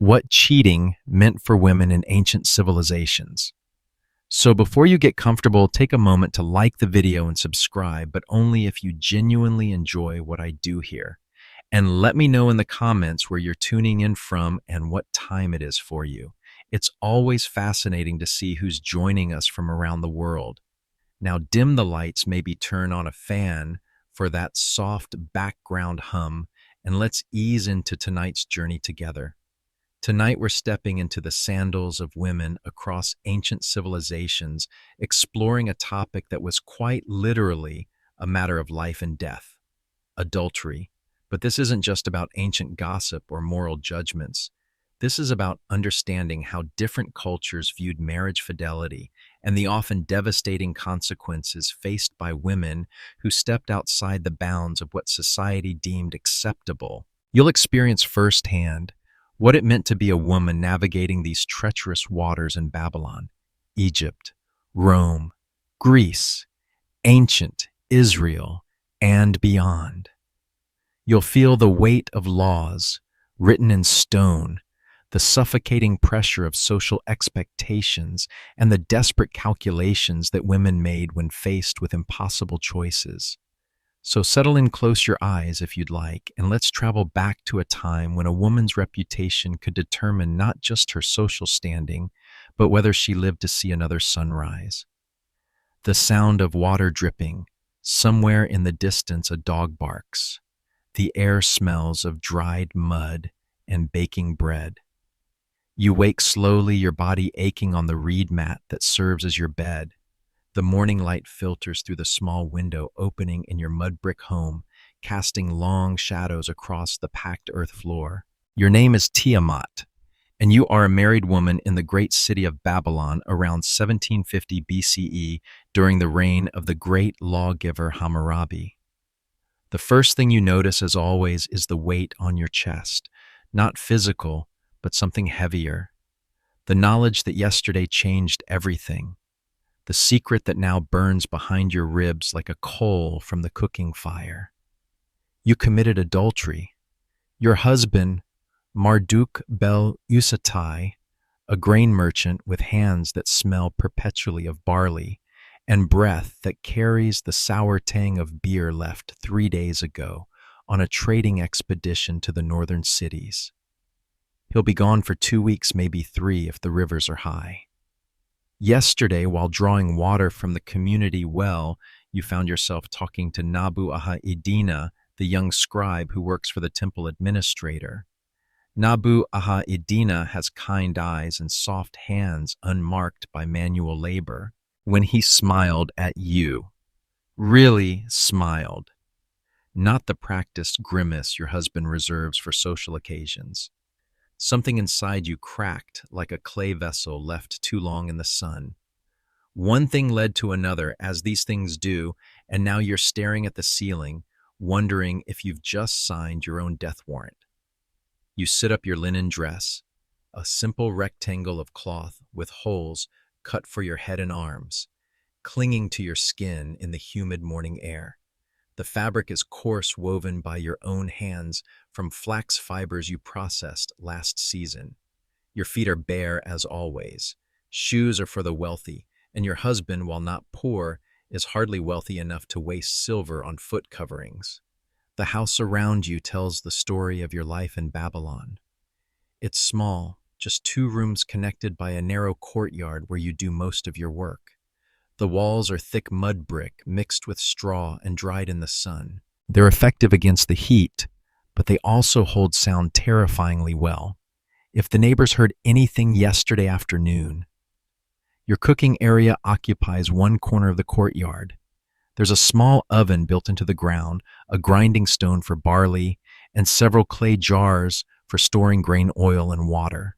What cheating meant for women in ancient civilizations. So before you get comfortable, take a moment to like the video and subscribe, but only if you genuinely enjoy what I do here. And let me know in the comments where you're tuning in from and what time it is for you. It's always fascinating to see who's joining us from around the world. Now dim the lights, maybe turn on a fan for that soft background hum, and let's ease into tonight's journey together. Tonight, we're stepping into the sandals of women across ancient civilizations, exploring a topic that was quite literally a matter of life and death: adultery. But this isn't just about ancient gossip or moral judgments. This is about understanding how different cultures viewed marriage fidelity and the often devastating consequences faced by women who stepped outside the bounds of what society deemed acceptable. You'll experience firsthand what it meant to be a woman navigating these treacherous waters in Babylon, Egypt, Rome, Greece, ancient Israel, and beyond. You'll feel the weight of laws written in stone, the suffocating pressure of social expectations, and the desperate calculations that women made when faced with impossible choices. So settle in, close your eyes if you'd like, and let's travel back to a time when a woman's reputation could determine not just her social standing, but whether she lived to see another sunrise. The sound of water dripping. Somewhere in the distance a dog barks. The air smells of dried mud and baking bread. You wake slowly, your body aching on the reed mat that serves as your bed. The morning light filters through the small window opening in your mud brick home, casting long shadows across the packed earth floor. Your name is Tiamat, and you are a married woman in the great city of Babylon around 1750 BCE during the reign of the great lawgiver Hammurabi. The first thing you notice, as always, is the weight on your chest, not physical, but something heavier. The knowledge that yesterday changed everything. The secret that now burns behind your ribs like a coal from the cooking fire. You committed adultery. Your husband, Marduk Bel Usatai, a grain merchant with hands that smell perpetually of barley and breath that carries the sour tang of beer left 3 days ago on a trading expedition to the northern cities. He'll be gone for 2 weeks, maybe 3 if the rivers are high. Yesterday, while drawing water from the community well, you found yourself talking to Nabu Aha Idina, the young scribe who works for the temple administrator. Nabu Aha Idina has kind eyes and soft hands unmarked by manual labor. When he smiled at you, really smiled, not the practiced grimace your husband reserves for social occasions. Something inside you cracked like a clay vessel left too long in the sun. One thing led to another, as these things do, and now you're staring at the ceiling, wondering if you've just signed your own death warrant. You sit up your linen dress, a simple rectangle of cloth with holes cut for your head and arms, clinging to your skin in the humid morning air. The fabric is coarse, woven by your own hands from flax fibers you processed last season. Your feet are bare as always. Shoes are for the wealthy, and your husband, while not poor, is hardly wealthy enough to waste silver on foot coverings. The house around you tells the story of your life in Babylon. It's small, just 2 rooms connected by a narrow courtyard where you do most of your work. The walls are thick mud brick mixed with straw and dried in the sun. They're effective against the heat, but they also hold sound terrifyingly well. If the neighbors heard anything yesterday afternoon. Your cooking area occupies one corner of the courtyard. There's a small oven built into the ground, a grinding stone for barley, and several clay jars for storing grain oil and water.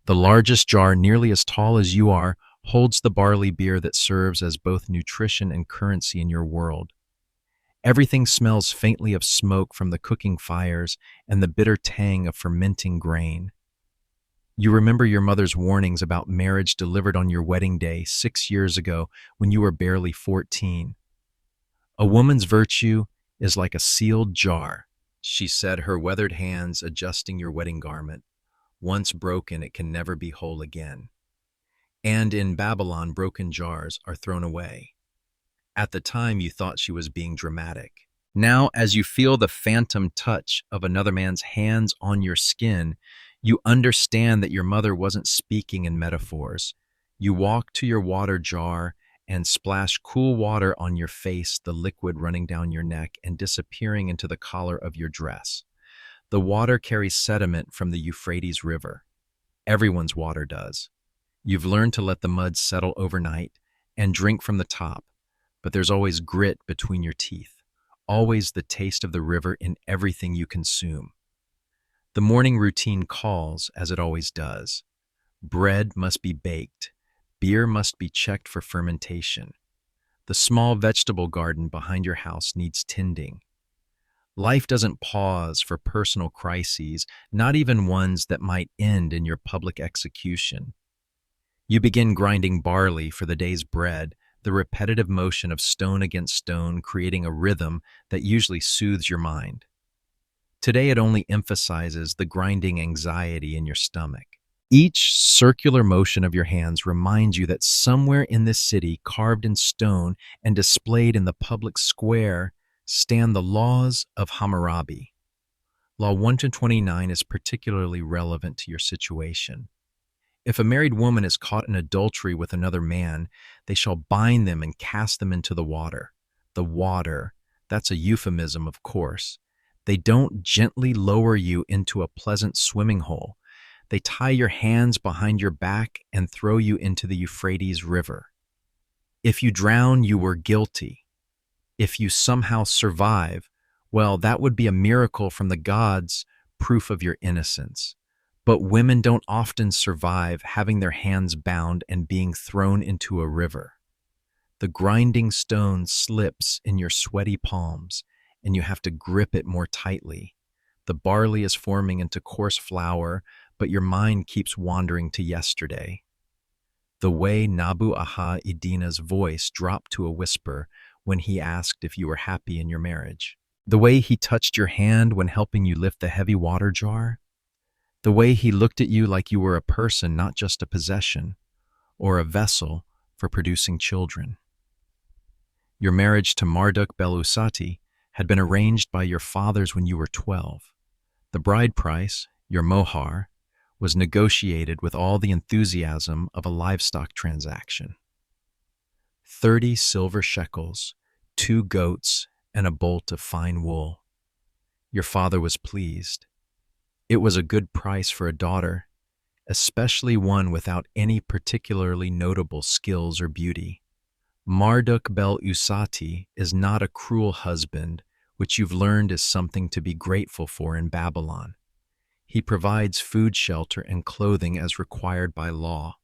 The largest jar, nearly as tall as you are, holds the barley beer that serves as both nutrition and currency in your world. Everything smells faintly of smoke from the cooking fires and the bitter tang of fermenting grain. You remember your mother's warnings about marriage delivered on your wedding day 6 years ago when you were barely 14. A woman's virtue is like a sealed jar, she said, her weathered hands adjusting your wedding garment. Once broken, it can never be whole again. And in Babylon, broken jars are thrown away. At the time, you thought she was being dramatic. Now, as you feel the phantom touch of another man's hands on your skin, you understand that your mother wasn't speaking in metaphors. You walk to your water jar and splash cool water on your face, the liquid running down your neck and disappearing into the collar of your dress. The water carries sediment from the Euphrates River. Everyone's water does. You've learned to let the mud settle overnight and drink from the top, but there's always grit between your teeth, always the taste of the river in everything you consume. The morning routine calls, as it always does. Bread must be baked. Beer must be checked for fermentation. The small vegetable garden behind your house needs tending. Life doesn't pause for personal crises, not even ones that might end in your public execution. You begin grinding barley for the day's bread, the repetitive motion of stone against stone creating a rhythm that usually soothes your mind. Today it only emphasizes the grinding anxiety in your stomach. Each circular motion of your hands reminds you that somewhere in this city, carved in stone and displayed in the public square, stand the laws of Hammurabi. Law 129 is particularly relevant to your situation. If a married woman is caught in adultery with another man, they shall bind them and cast them into the water. The water, that's a euphemism, of course. They don't gently lower you into a pleasant swimming hole. They tie your hands behind your back and throw you into the Euphrates River. If you drown, you were guilty. If you somehow survive, well, that would be a miracle from the gods, proof of your innocence. But women don't often survive having their hands bound and being thrown into a river. The grinding stone slips in your sweaty palms, and you have to grip it more tightly. The barley is forming into coarse flour, but your mind keeps wandering to yesterday. The way Nabu Aha Idina's voice dropped to a whisper when he asked if you were happy in your marriage. The way he touched your hand when helping you lift the heavy water jar. The way he looked at you like you were a person, not just a possession, or a vessel for producing children. Your marriage to Marduk Belusati had been arranged by your fathers when you were 12. The bride price, your mohar, was negotiated with all the enthusiasm of a livestock transaction. 30 silver shekels, 2 goats, and a bolt of fine wool. Your father was pleased. It was a good price for a daughter, especially one without any particularly notable skills or beauty. Marduk Bel-Usati is not a cruel husband, which you've learned is something to be grateful for in Babylon. He provides food, shelter, and clothing as required by law.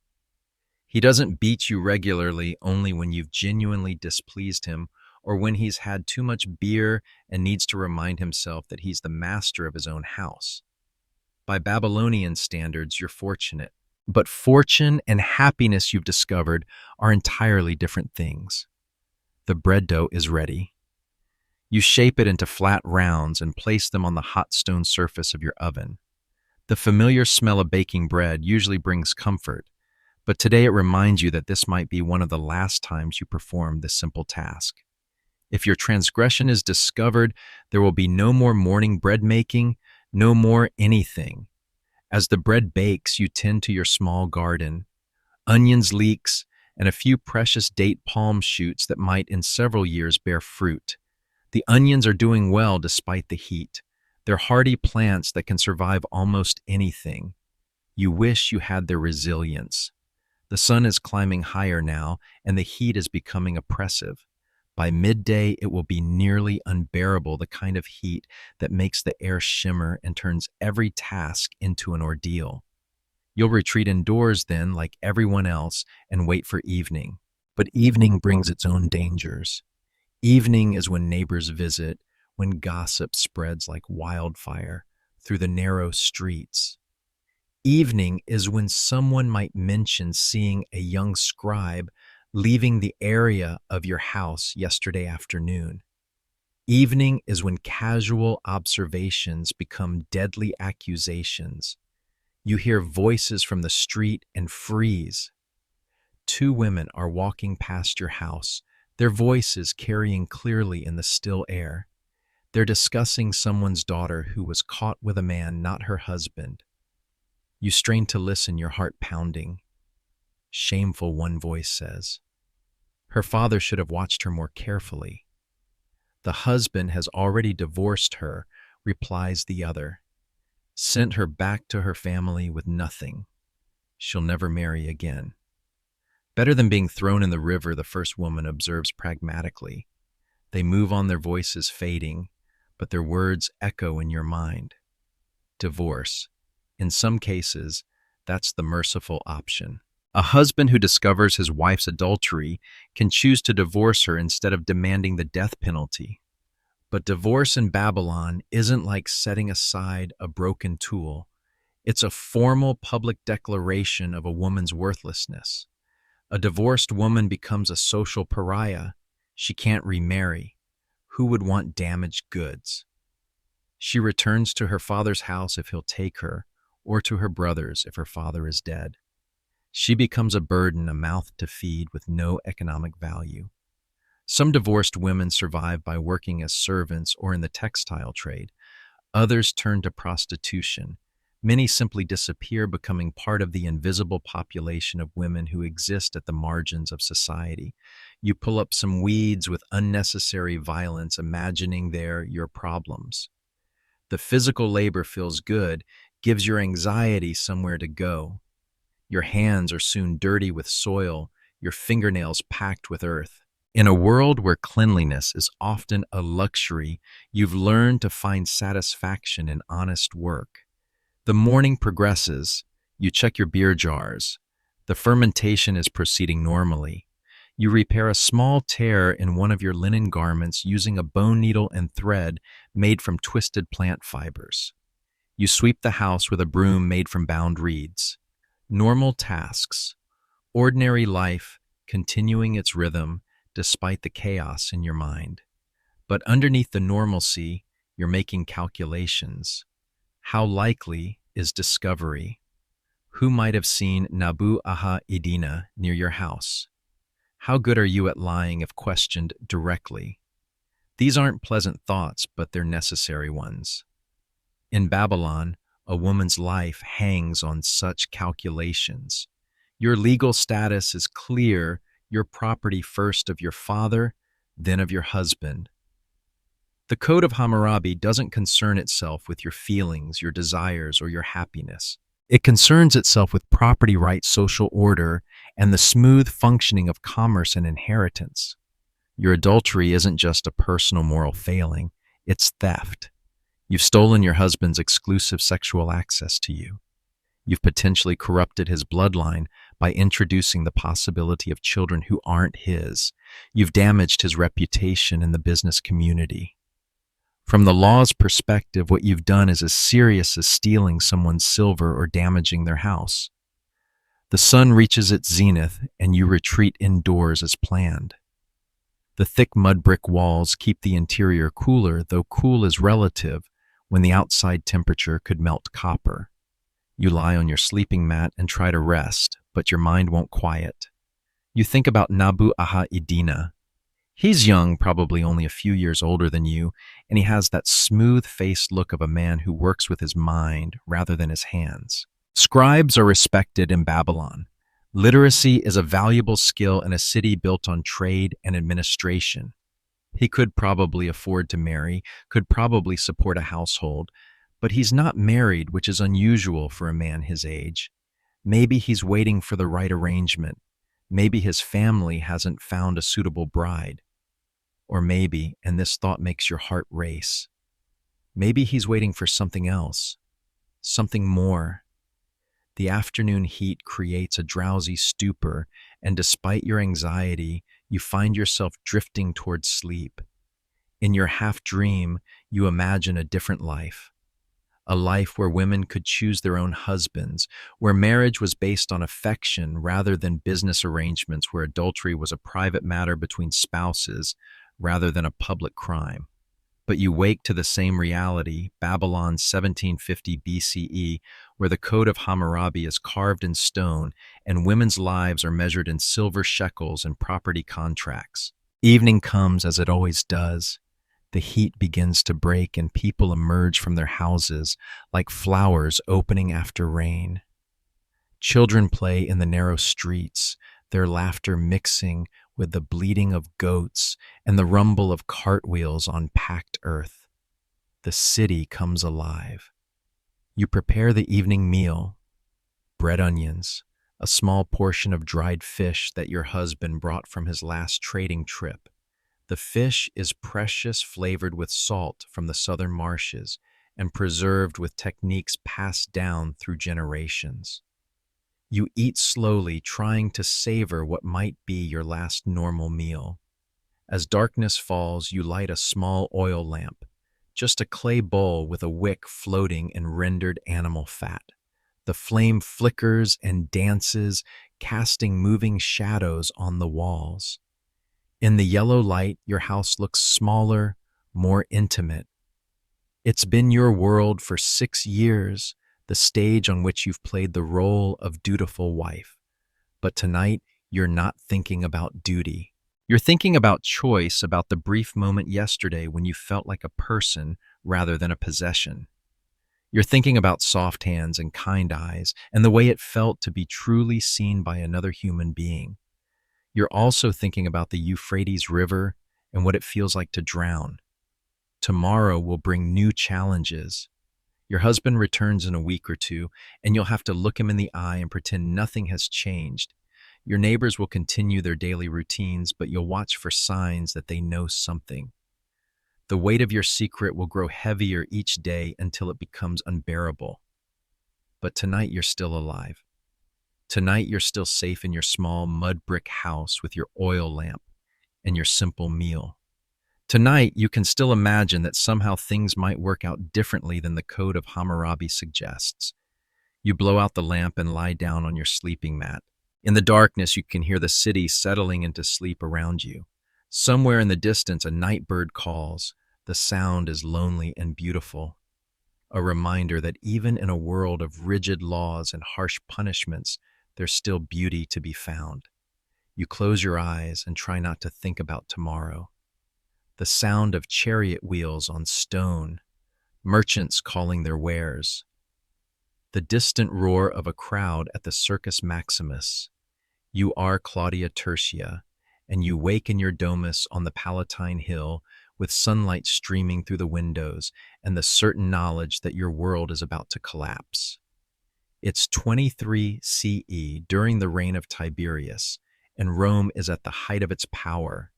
He doesn't beat you regularly only when you've genuinely displeased him or when he's had too much beer and needs to remind himself that he's the master of his own house. By Babylonian standards, you're fortunate. But fortune and happiness, you've discovered, are entirely different things. The bread dough is ready. You shape it into flat rounds and place them on the hot stone surface of your oven. The familiar smell of baking bread usually brings comfort, but today it reminds you that this might be one of the last times you perform this simple task. If your transgression is discovered, there will be no more morning bread making, no more anything. As the bread bakes, you tend to your small garden, onions, leeks, and a few precious date palm shoots that might in several years bear fruit. The onions are doing well despite the heat. They're hardy plants that can survive almost anything. You wish you had their resilience. The sun is climbing higher now, and the heat is becoming oppressive. By midday, it will be nearly unbearable, the kind of heat that makes the air shimmer and turns every task into an ordeal. You'll retreat indoors then, like everyone else, and wait for evening. But evening brings its own dangers. Evening is when neighbors visit, when gossip spreads like wildfire through the narrow streets. Evening is when someone might mention seeing a young scribe leaving the area of your house yesterday afternoon. Evening is when casual observations become deadly accusations. You hear voices from the street and freeze. Two women are walking past your house, their voices carrying clearly in the still air. They're discussing someone's daughter who was caught with a man not her husband. You strain to listen, your heart pounding. Shameful, one voice says. Her father should have watched her more carefully. The husband has already divorced her, replies the other. Sent her back to her family with nothing. She'll never marry again. Better than being thrown in the river, the first woman observes pragmatically. They move on, their voices fading, but their words echo in your mind. Divorce. In some cases, that's the merciful option. A husband who discovers his wife's adultery can choose to divorce her instead of demanding the death penalty. But divorce in Babylon isn't like setting aside a broken tool. It's a formal public declaration of a woman's worthlessness. A divorced woman becomes a social pariah. She can't remarry. Who would want damaged goods? She returns to her father's house if he'll take her, or to her brother's if her father is dead. She becomes a burden, a mouth to feed with no economic value. Some divorced women survive by working as servants or in the textile trade. Others turn to prostitution. Many simply disappear, becoming part of the invisible population of women who exist at the margins of society. You pull up some weeds with unnecessary violence, imagining they're your problems. The physical labor feels good, gives your anxiety somewhere to go. Your hands are soon dirty with soil, your fingernails packed with earth. In a world where cleanliness is often a luxury, you've learned to find satisfaction in honest work. The morning progresses. You check your beer jars. The fermentation is proceeding normally. You repair a small tear in one of your linen garments using a bone needle and thread made from twisted plant fibers. You sweep the house with a broom made from bound reeds. Normal tasks. Ordinary life continuing its rhythm despite the chaos in your mind. But underneath the normalcy, you're making calculations. How likely is discovery? Who might have seen Nabu Aha Idina near your house? How good are you at lying if questioned directly? These aren't pleasant thoughts, but they're necessary ones. In Babylon, a woman's life hangs on such calculations. Your legal status is clear, your property first of your father, then of your husband. The Code of Hammurabi doesn't concern itself with your feelings, your desires, or your happiness. It concerns itself with property rights, social order, and the smooth functioning of commerce and inheritance. Your adultery isn't just a personal moral failing, it's theft. You've stolen your husband's exclusive sexual access to you. You've potentially corrupted his bloodline by introducing the possibility of children who aren't his. You've damaged his reputation in the business community. From the law's perspective, what you've done is as serious as stealing someone's silver or damaging their house. The sun reaches its zenith, and you retreat indoors as planned. The thick mud brick walls keep the interior cooler, though cool is relative when the outside temperature could melt copper. You lie on your sleeping mat and try to rest, but your mind won't quiet. You think about Nabu Aha Idina. He's young, probably only a few years older than you, and he has that smooth-faced look of a man who works with his mind rather than his hands. Scribes are respected in Babylon. Literacy is a valuable skill in a city built on trade and administration. He could probably afford to marry, could probably support a household, but he's not married, which is unusual for a man his age. Maybe he's waiting for the right arrangement. Maybe his family hasn't found a suitable bride. Or maybe, and this thought makes your heart race, maybe he's waiting for something else, something more. The afternoon heat creates a drowsy stupor, and despite your anxiety, you find yourself drifting towards sleep. In your half-dream, you imagine a different life. A life where women could choose their own husbands, where marriage was based on affection rather than business arrangements, where adultery was a private matter between spouses rather than a public crime. But you wake to the same reality, Babylon 1750 BCE, where the Code of Hammurabi is carved in stone and women's lives are measured in silver shekels and property contracts. Evening comes as it always does. The heat begins to break and people emerge from their houses like flowers opening after rain. Children play in the narrow streets, their laughter mixing with the bleating of goats and the rumble of cartwheels on packed earth. The city comes alive. You prepare the evening meal, bread onions, a small portion of dried fish that your husband brought from his last trading trip. The fish is precious, flavored with salt from the southern marshes and preserved with techniques passed down through generations. You eat slowly, trying to savor what might be your last normal meal. As darkness falls, you light a small oil lamp, just a clay bowl with a wick floating in rendered animal fat. The flame flickers and dances, casting moving shadows on the walls. In the yellow light, your house looks smaller, more intimate. It's been your world for 6 years, the stage on which you've played the role of dutiful wife. But tonight, you're not thinking about duty. You're thinking about choice, about the brief moment yesterday when you felt like a person rather than a possession. You're thinking about soft hands and kind eyes and the way it felt to be truly seen by another human being. You're also thinking about the Euphrates River and what it feels like to drown. Tomorrow will bring new challenges. Your husband returns in a week or two, and you'll have to look him in the eye and pretend nothing has changed. Your neighbors will continue their daily routines, but you'll watch for signs that they know something. The weight of your secret will grow heavier each day until it becomes unbearable. But tonight you're still alive. Tonight you're still safe in your small mud brick house with your oil lamp and your simple meal. Tonight, you can still imagine that somehow things might work out differently than the Code of Hammurabi suggests. You blow out the lamp and lie down on your sleeping mat. In the darkness, you can hear the city settling into sleep around you. Somewhere in the distance, a night bird calls. The sound is lonely and beautiful. A reminder that even in a world of rigid laws and harsh punishments, there's still beauty to be found. You close your eyes and try not to think about tomorrow. The sound of chariot wheels on stone, merchants calling their wares, the distant roar of a crowd at the Circus Maximus. You are Claudia Tertia, and you wake in your domus on the Palatine Hill with sunlight streaming through the windows and the certain knowledge that your world is about to collapse. It's 23 CE during the reign of Tiberius, and Rome is at the height of its power.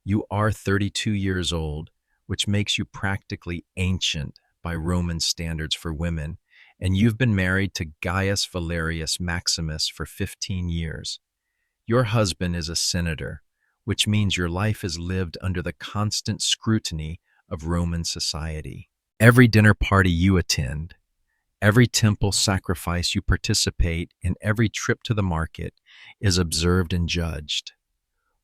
You are 32 years old, which makes you practically ancient by Roman standards for women, and you've been married to Gaius Valerius Maximus for 15 years. Your husband is a senator, which means your life is lived under the constant scrutiny of Roman society. Every dinner party you attend, every temple sacrifice you participate in, every trip to the market is observed and judged.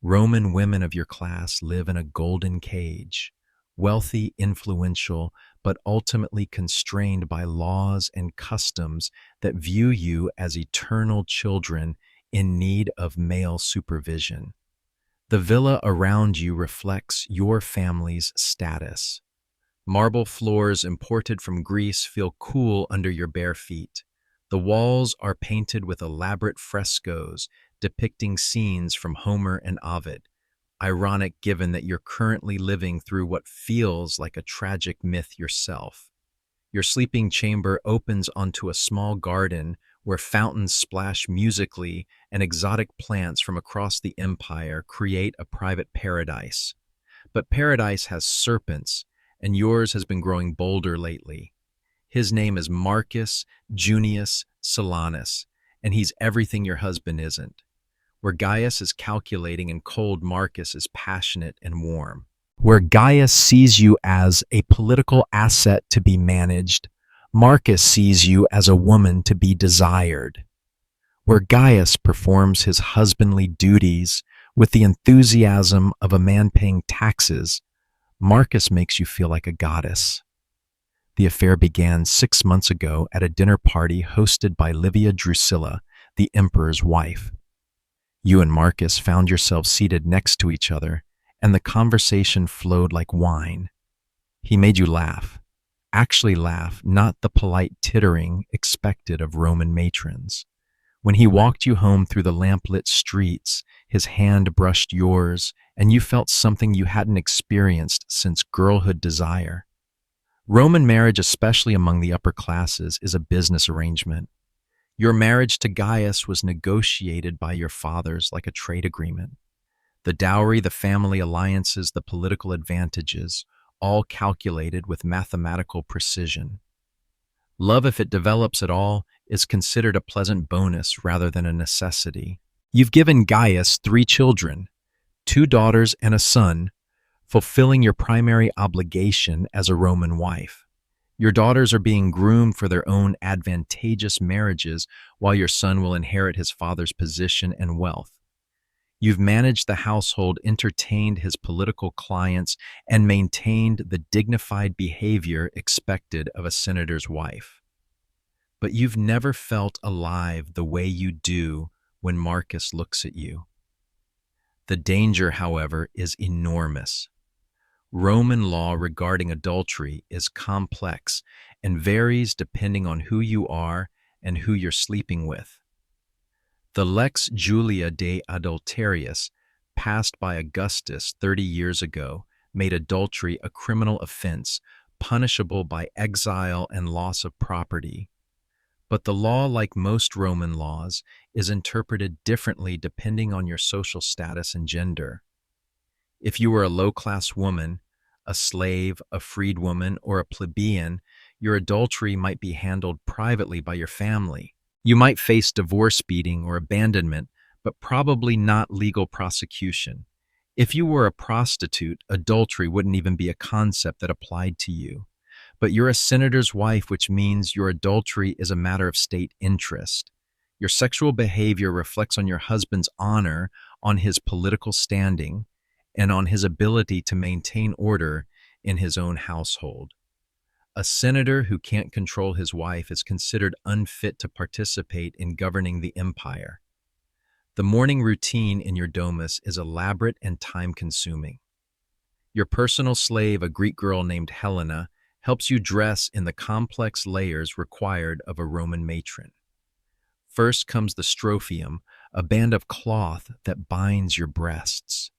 Roman women of your class live in a golden cage, wealthy, influential, but ultimately constrained by laws and customs that view you as eternal children in need of male supervision. The villa around you reflects your family's status. Marble floors imported from Greece feel cool under your bare feet. The walls are painted with elaborate frescoes depicting scenes from Homer and Ovid. Ironic given that you're currently living through what feels like a tragic myth yourself. Your sleeping chamber opens onto a small garden where fountains splash musically and exotic plants from across the empire create a private paradise. But paradise has serpents, and yours has been growing bolder lately. His name is Marcus Junius Silanus, and he's everything your husband isn't. Where Gaius is calculating and cold, Marcus is passionate and warm. Where Gaius sees you as a political asset to be managed, Marcus sees you as a woman to be desired. Where Gaius performs his husbandly duties with the enthusiasm of a man paying taxes, Marcus makes you feel like a goddess. The affair began 6 months ago at a dinner party hosted by Livia Drusilla, the emperor's wife. You and Marcus found yourselves seated next to each other, and the conversation flowed like wine. He made you laugh. Actually laugh, not the polite tittering expected of Roman matrons. When he walked you home through the lamplit streets, his hand brushed yours, and you felt something you hadn't experienced since girlhood desire. Roman marriage, especially among the upper classes, is a business arrangement. Your marriage to Gaius was negotiated by your fathers like a trade agreement. The dowry, the family alliances, the political advantages, all calculated with mathematical precision. Love, if it develops at all, is considered a pleasant bonus rather than a necessity. You've given Gaius 3 children, 2 daughters and a son, fulfilling your primary obligation as a Roman wife. Your daughters are being groomed for their own advantageous marriages, while your son will inherit his father's position and wealth. You've managed the household, entertained his political clients, and maintained the dignified behavior expected of a senator's wife. But you've never felt alive the way you do when Marcus looks at you. The danger, however, is enormous. Roman law regarding adultery is complex and varies depending on who you are and who you're sleeping with. The Lex Julia de Adulterius, passed by Augustus 30 years ago, made adultery a criminal offense, punishable by exile and loss of property. But the law, like most Roman laws, is interpreted differently depending on your social status and gender. If you were a low-class woman, a slave, a freedwoman, or a plebeian, your adultery might be handled privately by your family. You might face divorce, beating, or abandonment, but probably not legal prosecution. If you were a prostitute, adultery wouldn't even be a concept that applied to you. But you're a senator's wife, which means your adultery is a matter of state interest. Your sexual behavior reflects on your husband's honor, on his political standing, and on his ability to maintain order in his own household. A senator who can't control his wife is considered unfit to participate in governing the empire. The morning routine in your domus is elaborate and time-consuming. Your personal slave, a Greek girl named Helena, helps you dress in the complex layers required of a Roman matron. First comes the strophium, a band of cloth that binds your breasts.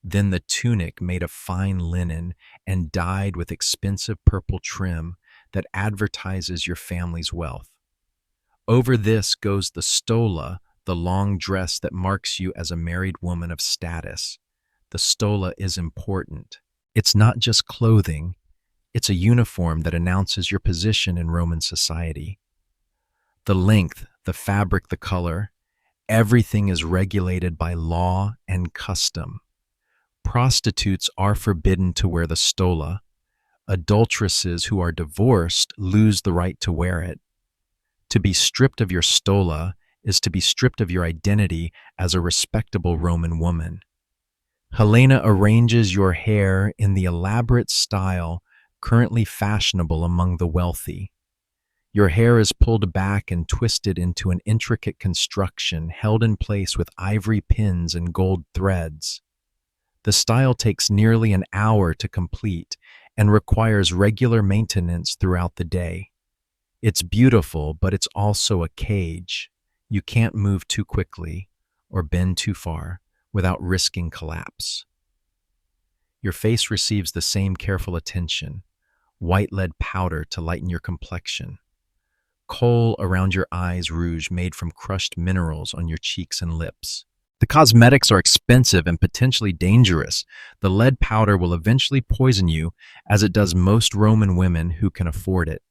Then the tunic made of fine linen and dyed with expensive purple trim that advertises your family's wealth. Over this goes the stola, the long dress that marks you as a married woman of status. The stola is important. It's not just clothing, it's a uniform that announces your position in Roman society. The length, the fabric, the color, everything is regulated by law and custom. Prostitutes are forbidden to wear the stola. Adulteresses who are divorced lose the right to wear it. To be stripped of your stola is to be stripped of your identity as a respectable Roman woman. Helena arranges your hair in the elaborate style currently fashionable among the wealthy. Your hair is pulled back and twisted into an intricate construction held in place with ivory pins and gold threads. The style takes nearly an hour to complete and requires regular maintenance throughout the day. It's beautiful, but it's also a cage. You can't move too quickly or bend too far without risking collapse. Your face receives the same careful attention, white lead powder to lighten your complexion, kohl around your eyes, rouge made from crushed minerals on your cheeks and lips. The cosmetics are expensive and potentially dangerous. The lead powder will eventually poison you, as it does most Roman women who can afford it.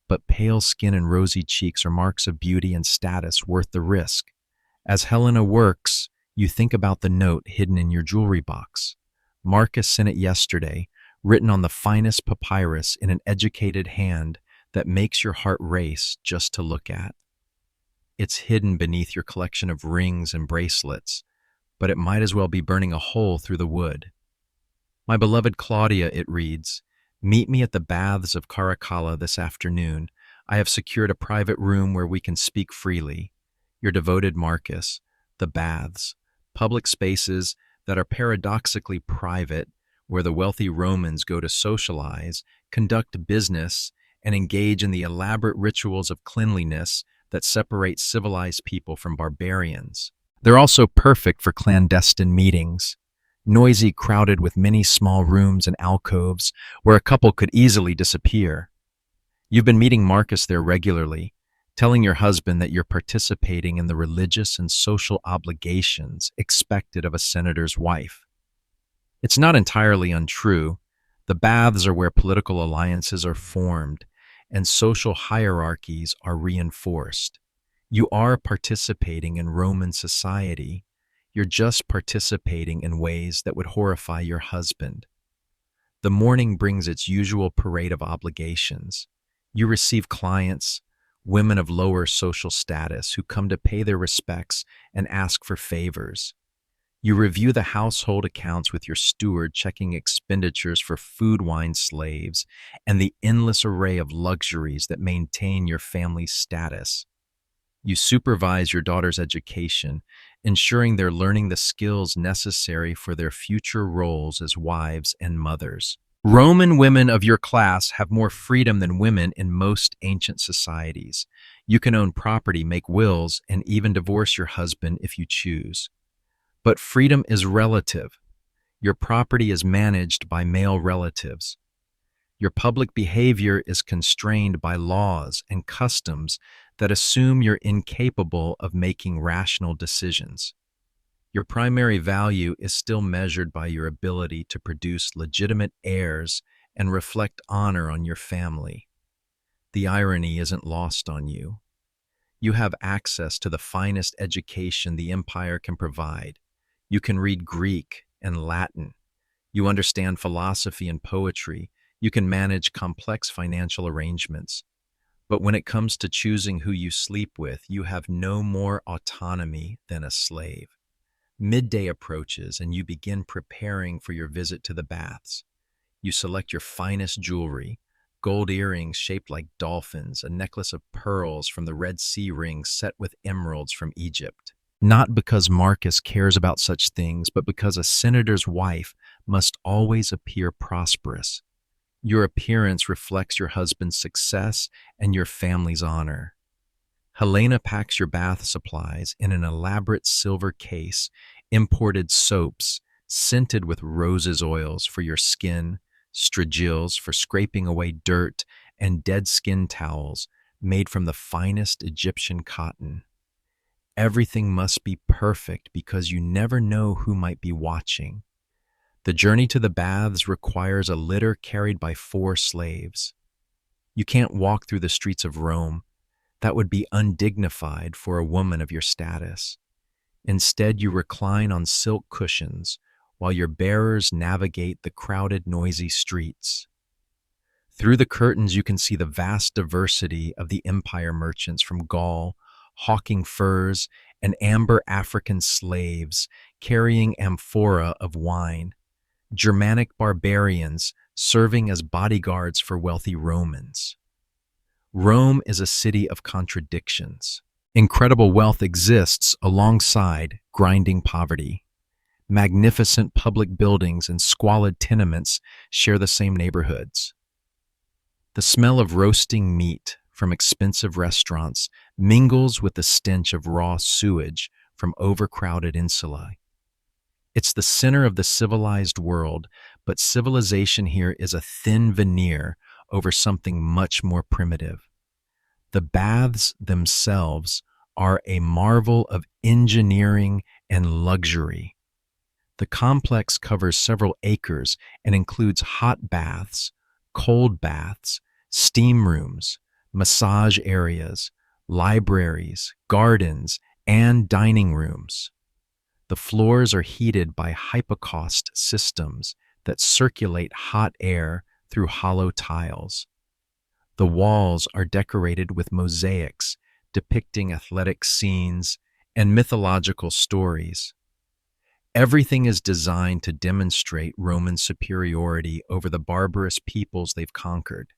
But pale skin and rosy cheeks are marks of beauty and status worth the risk. As Helena works, you think about the note hidden in your jewelry box. Marcus sent it yesterday, written on the finest papyrus in an educated hand that makes your heart race just to look at. It's hidden beneath your collection of rings and bracelets, but it might as well be burning a hole through the wood. My beloved Claudia, it reads, meet me at the baths of Caracalla this afternoon. I have secured a private room where we can speak freely. Your devoted Marcus. The baths, public spaces that are paradoxically private, where the wealthy Romans go to socialize, conduct business, and engage in the elaborate rituals of cleanliness that separate civilized people from barbarians. They're also perfect for clandestine meetings, noisy, crowded with many small rooms and alcoves where a couple could easily disappear. You've been meeting Marcus there regularly, telling your husband that you're participating in the religious and social obligations expected of a senator's wife. It's not entirely untrue. The baths are where political alliances are formed and social hierarchies are reinforced. You are participating in Roman society. You're just participating in ways that would horrify your husband. The morning brings its usual parade of obligations. You receive clients, women of lower social status who come to pay their respects and ask for favors. You review the household accounts with your steward, checking expenditures for food, wine, slaves, and the endless array of luxuries that maintain your family's status. You supervise your daughter's education, ensuring they're learning the skills necessary for their future roles as wives and mothers. Roman women of your class have more freedom than women in most ancient societies. You can own property, make wills, and even divorce your husband if you choose. But freedom is relative. Your property is managed by male relatives. Your public behavior is constrained by laws and customs that assume you're incapable of making rational decisions. Your primary value is still measured by your ability to produce legitimate heirs and reflect honor on your family. The irony isn't lost on you. You have access to the finest education the empire can provide. You can read Greek and Latin. You understand philosophy and poetry. You can manage complex financial arrangements. But when it comes to choosing who you sleep with, you have no more autonomy than a slave. Midday approaches and you begin preparing for your visit to the baths. You select your finest jewelry, gold earrings shaped like dolphins, a necklace of pearls from the Red Sea ring set with emeralds from Egypt. Not because Marcus cares about such things, but because a senator's wife must always appear prosperous. Your appearance reflects your husband's success and your family's honor. Helena packs your bath supplies in an elaborate silver case, imported soaps, scented with roses oils for your skin, strigils for scraping away dirt, and dead skin towels made from the finest Egyptian cotton. Everything must be perfect because you never know who might be watching. The journey to the baths requires a litter carried by 4 slaves. You can't walk through the streets of Rome. That would be undignified for a woman of your status. Instead, you recline on silk cushions while your bearers navigate the crowded, noisy streets. Through the curtains, you can see the vast diversity of the empire merchants from Gaul, hawking furs, and amber African slaves carrying amphora of wine, Germanic barbarians serving as bodyguards for wealthy Romans. Rome is a city of contradictions. Incredible wealth exists alongside grinding poverty. Magnificent public buildings and squalid tenements share the same neighborhoods. The smell of roasting meat from expensive restaurants mingles with the stench of raw sewage from overcrowded insulae. It's the center of the civilized world, but civilization here is a thin veneer over something much more primitive. The baths themselves are a marvel of engineering and luxury. The complex covers several acres and includes hot baths, cold baths, steam rooms, massage areas, libraries, gardens, and dining rooms. The floors are heated by hypocaust systems that circulate hot air through hollow tiles. The walls are decorated with mosaics depicting athletic scenes and mythological stories. Everything is designed to demonstrate Roman superiority over the barbarous peoples they've conquered.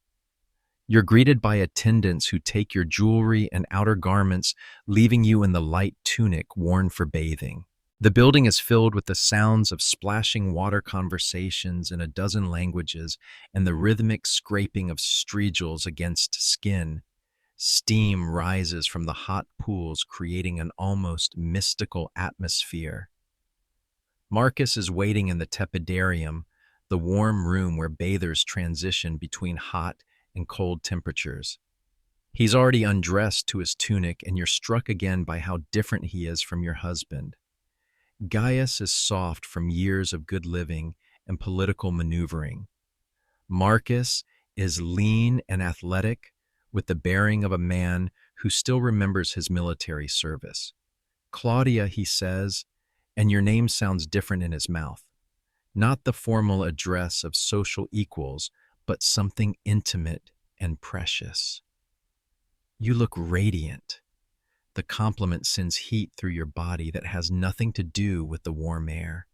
You're greeted by attendants who take your jewelry and outer garments, leaving you in the light tunic worn for bathing. The building is filled with the sounds of splashing water conversations in a dozen languages and the rhythmic scraping of strigils against skin. Steam rises from the hot pools, creating an almost mystical atmosphere. Marcus is waiting in the tepidarium, the warm room where bathers transition between hot and cold temperatures. He's already undressed to his tunic, and you're struck again by how different he is from your husband. Gaius is soft from years of good living and political maneuvering. Marcus is lean and athletic, with the bearing of a man who still remembers his military service. Claudia, he says, and your name sounds different in his mouth. Not the formal address of social equals, but something intimate and precious. You look radiant. The compliment sends heat through your body that has nothing to do with the warm air.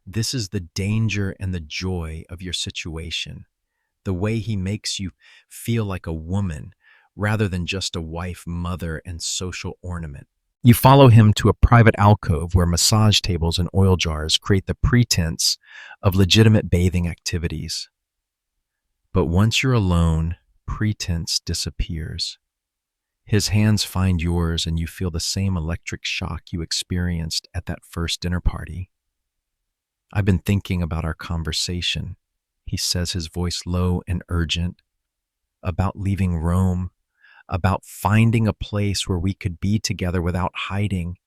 This is the danger and the joy of your situation. The way he makes you feel like a woman rather than just a wife, mother, and social ornament. You follow him to a private alcove where massage tables and oil jars create the pretense of legitimate bathing activities. But once you're alone, pretense disappears. His hands find yours and you feel the same electric shock you experienced at that first dinner party. I've been thinking about our conversation, he says, his voice low and urgent, about leaving Rome, about finding a place where we could be together without hiding.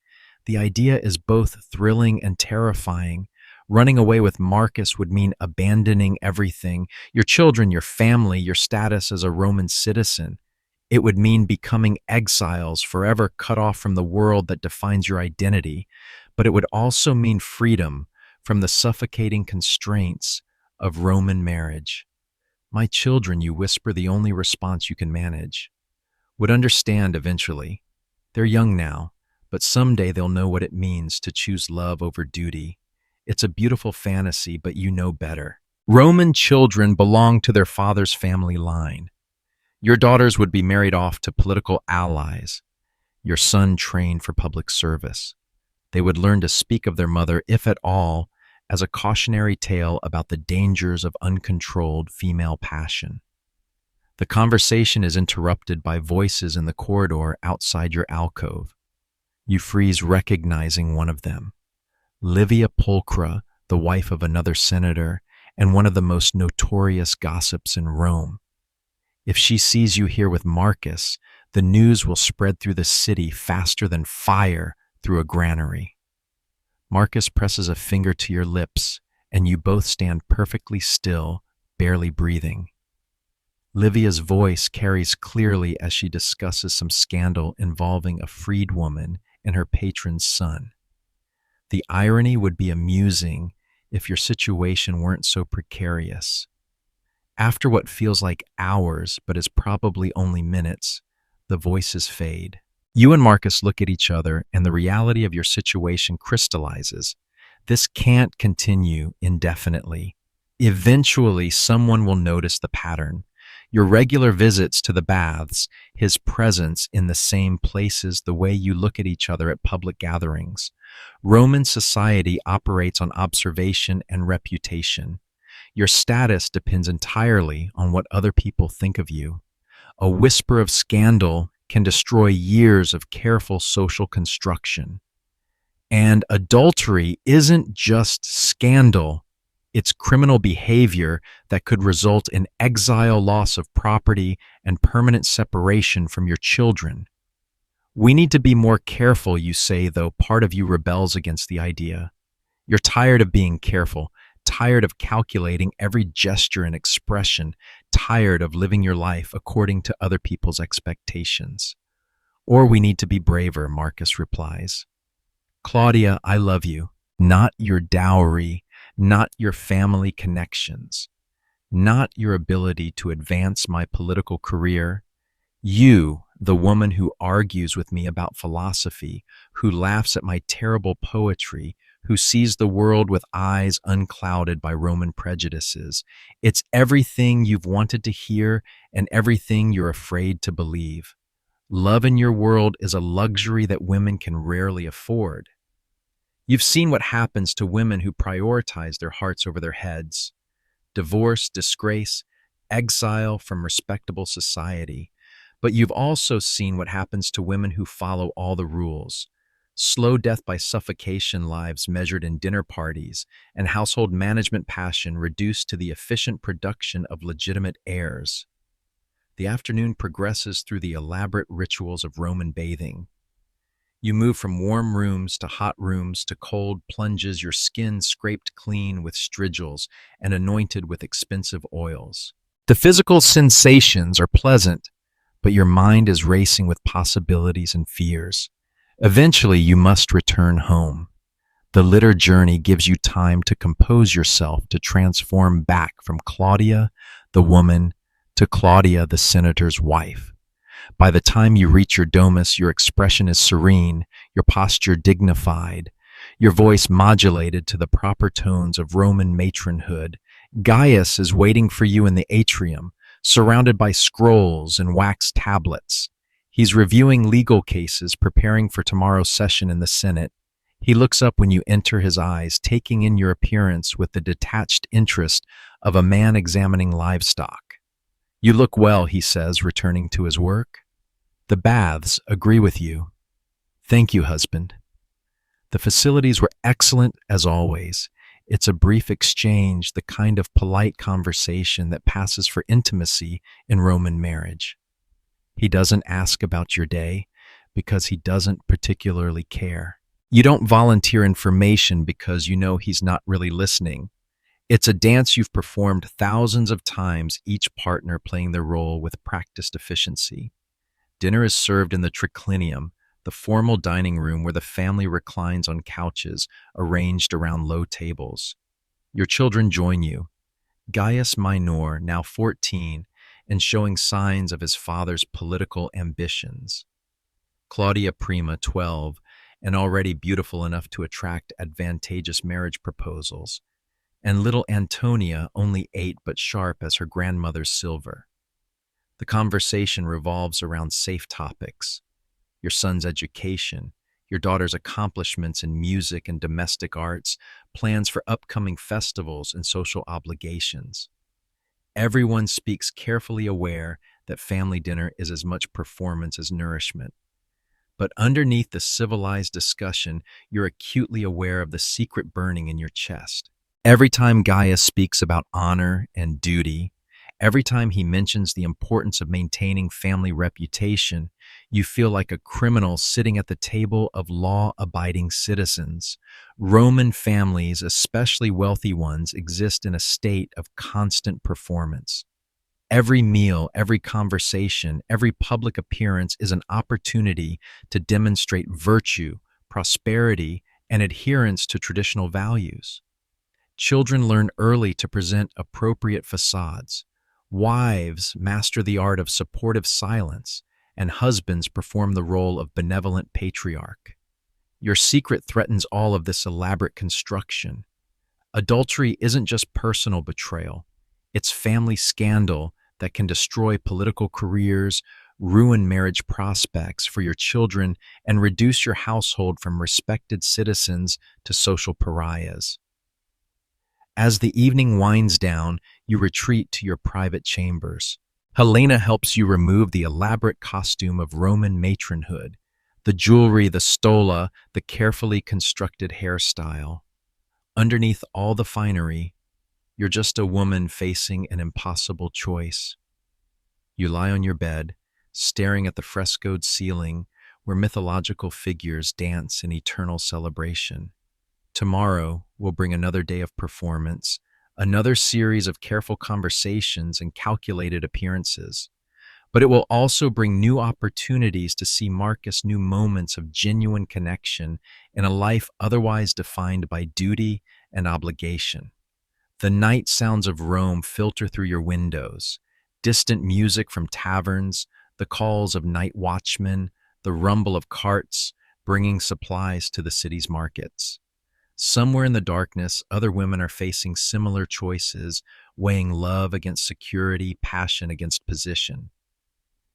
The idea is both thrilling and terrifying. Running away with Marcus would mean abandoning everything, your children, your family, your status as a Roman citizen. It would mean becoming exiles, forever cut off from the world that defines your identity. But it would also mean freedom from the suffocating constraints of Roman marriage. My children, you whisper, the only response you can manage, would understand eventually. They're young now, but someday they'll know what it means to choose love over duty. It's a beautiful fantasy, but you know better. Roman children belong to their father's family line. Your daughters would be married off to political allies. Your son trained for public service. They would learn to speak of their mother, if at all, as a cautionary tale about the dangers of uncontrolled female passion. The conversation is interrupted by voices in the corridor outside your alcove. You freeze, recognizing one of them. Livia Pulchra, the wife of another senator and one of the most notorious gossips in Rome. If she sees you here with Marcus, the news will spread through the city faster than fire through a granary. Marcus presses a finger to your lips, and you both stand perfectly still, barely breathing. Livia's voice carries clearly as she discusses some scandal involving a freedwoman and her patron's son. The irony would be amusing if your situation weren't so precarious. After what feels like hours, but is probably only minutes, the voices fade. You and Marcus look at each other, and the reality of your situation crystallizes. This can't continue indefinitely. Eventually, someone will notice the pattern. Your regular visits to the baths, his presence in the same places, the way you look at each other at public gatherings. Roman society operates on observation and reputation. Your status depends entirely on what other people think of you. A whisper of scandal can destroy years of careful social construction. And adultery isn't just scandal. It's criminal behavior that could result in exile, loss of property, and permanent separation from your children. We need to be more careful, you say, though part of you rebels against the idea. You're tired of being careful, tired of calculating every gesture and expression, tired of living your life according to other people's expectations. Or we need to be braver, Marcus replies. Claudia, I love you, not your dowry, not your family connections, not your ability to advance my political career. You, the woman who argues with me about philosophy, who laughs at my terrible poetry, who sees the world with eyes unclouded by Roman prejudices. It's everything you've wanted to hear and everything you're afraid to believe. Love in your world is a luxury that women can rarely afford. You've seen what happens to women who prioritize their hearts over their heads: divorce, disgrace, exile from respectable society. But you've also seen what happens to women who follow all the rules: slow death by suffocation lives measured in dinner parties, and household management passion reduced to the efficient production of legitimate heirs. The afternoon progresses through the elaborate rituals of Roman bathing. You move from warm rooms to hot rooms to cold plunges, your skin scraped clean with strigils and anointed with expensive oils. The physical sensations are pleasant, but your mind is racing with possibilities and fears. Eventually, you must return home. The litter journey gives you time to compose yourself, to transform back from Claudia, the woman, to Claudia, the senator's wife. By the time you reach your domus, your expression is serene, your posture dignified, your voice modulated to the proper tones of Roman matronhood. Gaius is waiting for you in the atrium, surrounded by scrolls and wax tablets. He's reviewing legal cases, preparing for tomorrow's session in the Senate. He looks up when you enter, his eyes taking in your appearance with the detached interest of a man examining livestock. "You look well," he says, returning to his work. "The baths agree with you." "Thank you, husband." The facilities were excellent as always. It's a brief exchange, the kind of polite conversation that passes for intimacy in Roman marriage. He doesn't ask about your day because he doesn't particularly care. You don't volunteer information because you know he's not really listening. It's a dance you've performed thousands of times, each partner playing their role with practiced efficiency. Dinner is served in the triclinium, the formal dining room where the family reclines on couches arranged around low tables. Your children join you. Gaius Minor, now 14, and showing signs of his father's political ambitions. Claudia Prima, 12, and already beautiful enough to attract advantageous marriage proposals. And little Antonia, only 8 but sharp as her grandmother's silver. The conversation revolves around safe topics: your son's education, your daughter's accomplishments in music and domestic arts, plans for upcoming festivals and social obligations. Everyone speaks, carefully aware that family dinner is as much performance as nourishment. But underneath the civilized discussion, you're acutely aware of the secret burning in your chest. Every time Gaius speaks about honor and duty, every time he mentions the importance of maintaining family reputation, you feel like a criminal sitting at the table of law-abiding citizens. Roman families, especially wealthy ones, exist in a state of constant performance. Every meal, every conversation, every public appearance is an opportunity to demonstrate virtue, prosperity, and adherence to traditional values. Children learn early to present appropriate facades. Wives master the art of supportive silence, and husbands perform the role of benevolent patriarch. Your secret threatens all of this elaborate construction. Adultery isn't just personal betrayal. It's family scandal that can destroy political careers, ruin marriage prospects for your children, and reduce your household from respected citizens to social pariahs. As the evening winds down, you retreat to your private chambers. Helena helps you remove the elaborate costume of Roman matronhood, the jewelry, the stola, the carefully constructed hairstyle. Underneath all the finery, you're just a woman facing an impossible choice. You lie on your bed, staring at the frescoed ceiling where mythological figures dance in eternal celebration. Tomorrow will bring another day of performance, another series of careful conversations and calculated appearances. But it will also bring new opportunities to see Marcus, new moments of genuine connection in a life otherwise defined by duty and obligation. The night sounds of Rome filter through your windows: distant music from taverns, the calls of night watchmen, the rumble of carts bringing supplies to the city's markets. Somewhere in the darkness, other women are facing similar choices, weighing love against security, passion against position.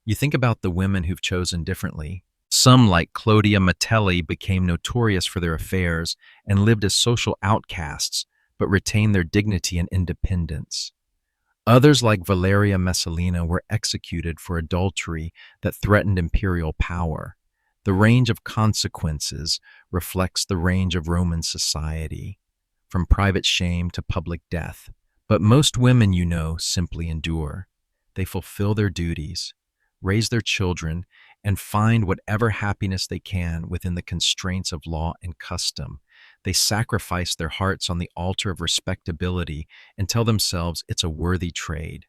You think about the women who've chosen differently. Some, like Clodia Metelli, became notorious for their affairs and lived as social outcasts, but retained their dignity and independence. Others, like Valeria Messalina, were executed for adultery that threatened imperial power. The range of consequences reflects the range of Roman society, from private shame to public death. But most women, simply endure. They fulfill their duties, raise their children, and find whatever happiness they can within the constraints of law and custom. They sacrifice their hearts on the altar of respectability and tell themselves it's a worthy trade.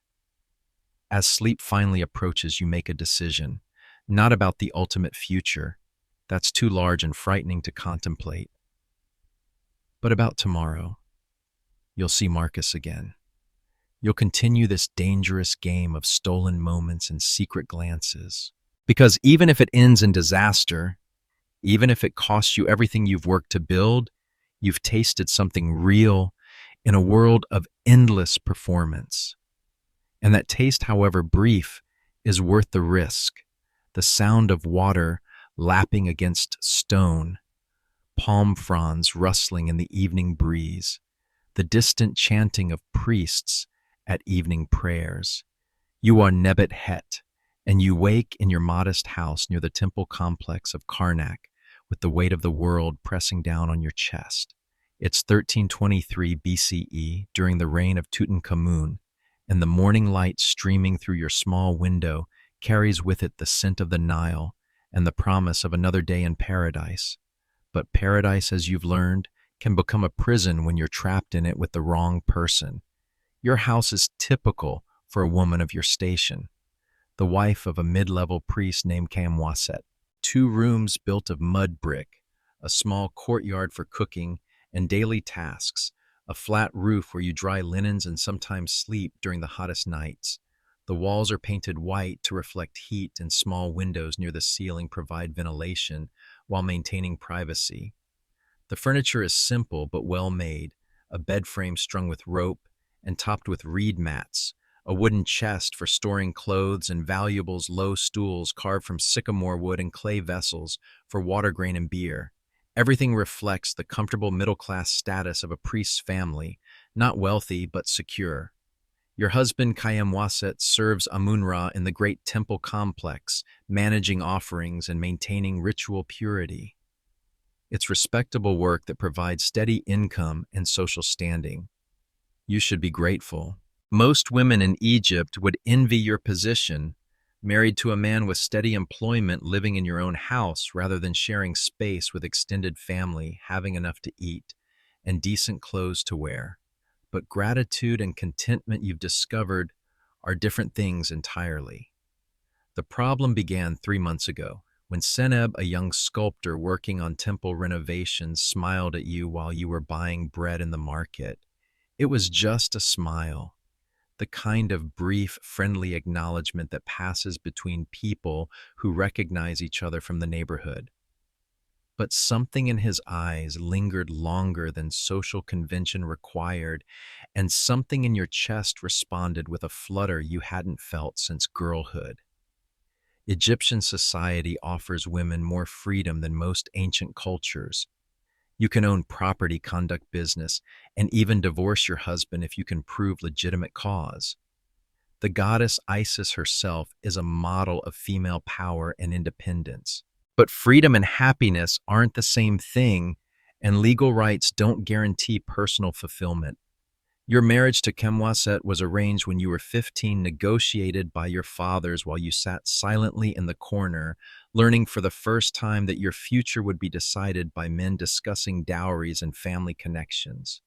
As sleep finally approaches, you make a decision, not about the ultimate future, that's too large and frightening to contemplate, but about tomorrow. You'll see Marcus again. You'll continue this dangerous game of stolen moments and secret glances. Because even if it ends in disaster, even if it costs you everything you've worked to build, you've tasted something real in a world of endless performance. And that taste, however brief, is worth the risk. The sound of water lapping against stone, palm fronds rustling in the evening breeze, the distant chanting of priests at evening prayers. You are Nebet Het, and you wake in your modest house near the temple complex of Karnak, with the weight of the world pressing down on your chest. It's 1323 BCE, during the reign of Tutankhamun, and the morning light streaming through your small window carries with it the scent of the Nile and the promise of another day in paradise. But paradise, as you've learned, can become a prison when you're trapped in it with the wrong person. Your house is typical for a woman of your station, the wife of a mid-level priest named Kamwaset. 2 rooms built of mud brick, a small courtyard for cooking and daily tasks, a flat roof where you dry linens and sometimes sleep during the hottest nights. The walls are painted white to reflect heat, and small windows near the ceiling provide ventilation while maintaining privacy. The furniture is simple but well made, a bed frame strung with rope and topped with reed mats, a wooden chest for storing clothes and valuables, low stools carved from sycamore wood, and clay vessels for water, grain, and beer. Everything reflects the comfortable middle-class status of a priest's family, not wealthy but secure. Your husband, Kayamwaset, serves Amun-Ra in the great temple complex, managing offerings and maintaining ritual purity. It's respectable work that provides steady income and social standing. You should be grateful. Most women in Egypt would envy your position, married to a man with steady employment, living in your own house rather than sharing space with extended family, having enough to eat, and decent clothes to wear. But gratitude and contentment, you've discovered, are different things entirely. The problem began 3 months ago, when Seneb, a young sculptor working on temple renovations, smiled at you while you were buying bread in the market. It was just a smile, the kind of brief, friendly acknowledgement that passes between people who recognize each other from the neighborhood. But something in his eyes lingered longer than social convention required, and something in your chest responded with a flutter you hadn't felt since girlhood. Egyptian society offers women more freedom than most ancient cultures. You can own property, conduct business, and even divorce your husband if you can prove legitimate cause. The goddess Isis herself is a model of female power and independence. But freedom and happiness aren't the same thing, and legal rights don't guarantee personal fulfillment. Your marriage to Kemwaset was arranged when you were 15, negotiated by your fathers while you sat silently in the corner, learning for the first time that your future would be decided by men discussing dowries and family connections.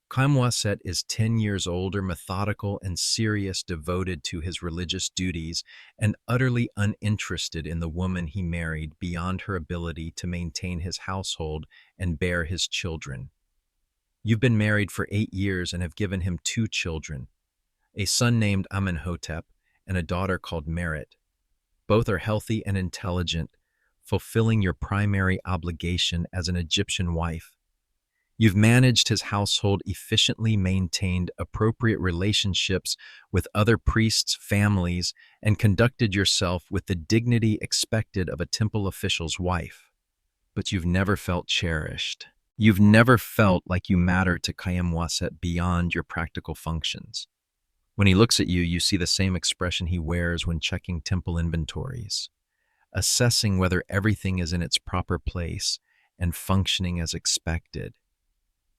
Kemwaset is 10 years older, methodical and serious, devoted to his religious duties, and utterly uninterested in the woman he married beyond her ability to maintain his household and bear his children. You've been married for 8 years and have given him 2 children, a son named Amenhotep and a daughter called Merit. Both are healthy and intelligent, fulfilling your primary obligation as an Egyptian wife. You've managed his household efficiently, maintained appropriate relationships with other priests, families, and conducted yourself with the dignity expected of a temple official's wife. But you've never felt cherished. You've never felt like you matter to Kayem beyond your practical functions. When he looks at you, you see the same expression he wears when checking temple inventories, assessing whether everything is in its proper place and functioning as expected.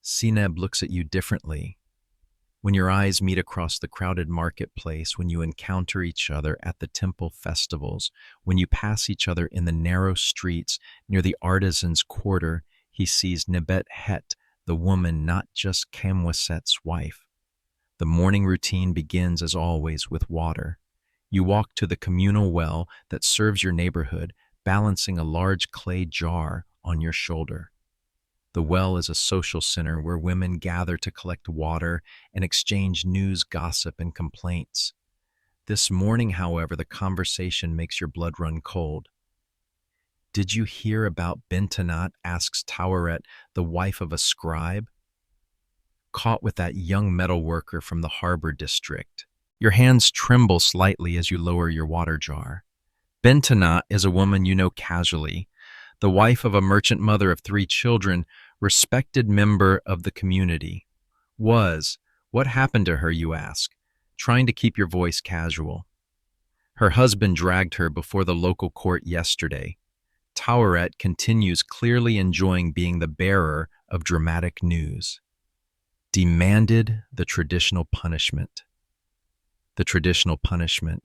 Sineb looks at you differently. When your eyes meet across the crowded marketplace, when you encounter each other at the temple festivals, when you pass each other in the narrow streets near the artisans' quarter, he sees Nebet Het, the woman, not just Kamwaset's wife. The morning routine begins, as always, with water. You walk to the communal well that serves your neighborhood, balancing a large clay jar on your shoulder. The well is a social center where women gather to collect water and exchange news, gossip, and complaints. This morning, however, the conversation makes your blood run cold. "Did you hear about Bentanat?" asks Taweret, the wife of a scribe, caught with that young metal worker from the harbor district. Your hands tremble slightly as you lower your water jar. Bentanat is a woman you know casually, the wife of a merchant mother of 3 children, respected member of the community. What happened to her, you ask, trying to keep your voice casual. Her husband dragged her before the local court yesterday. Taweret continues, clearly enjoying being the bearer of dramatic news. Demanded the traditional punishment. The traditional punishment.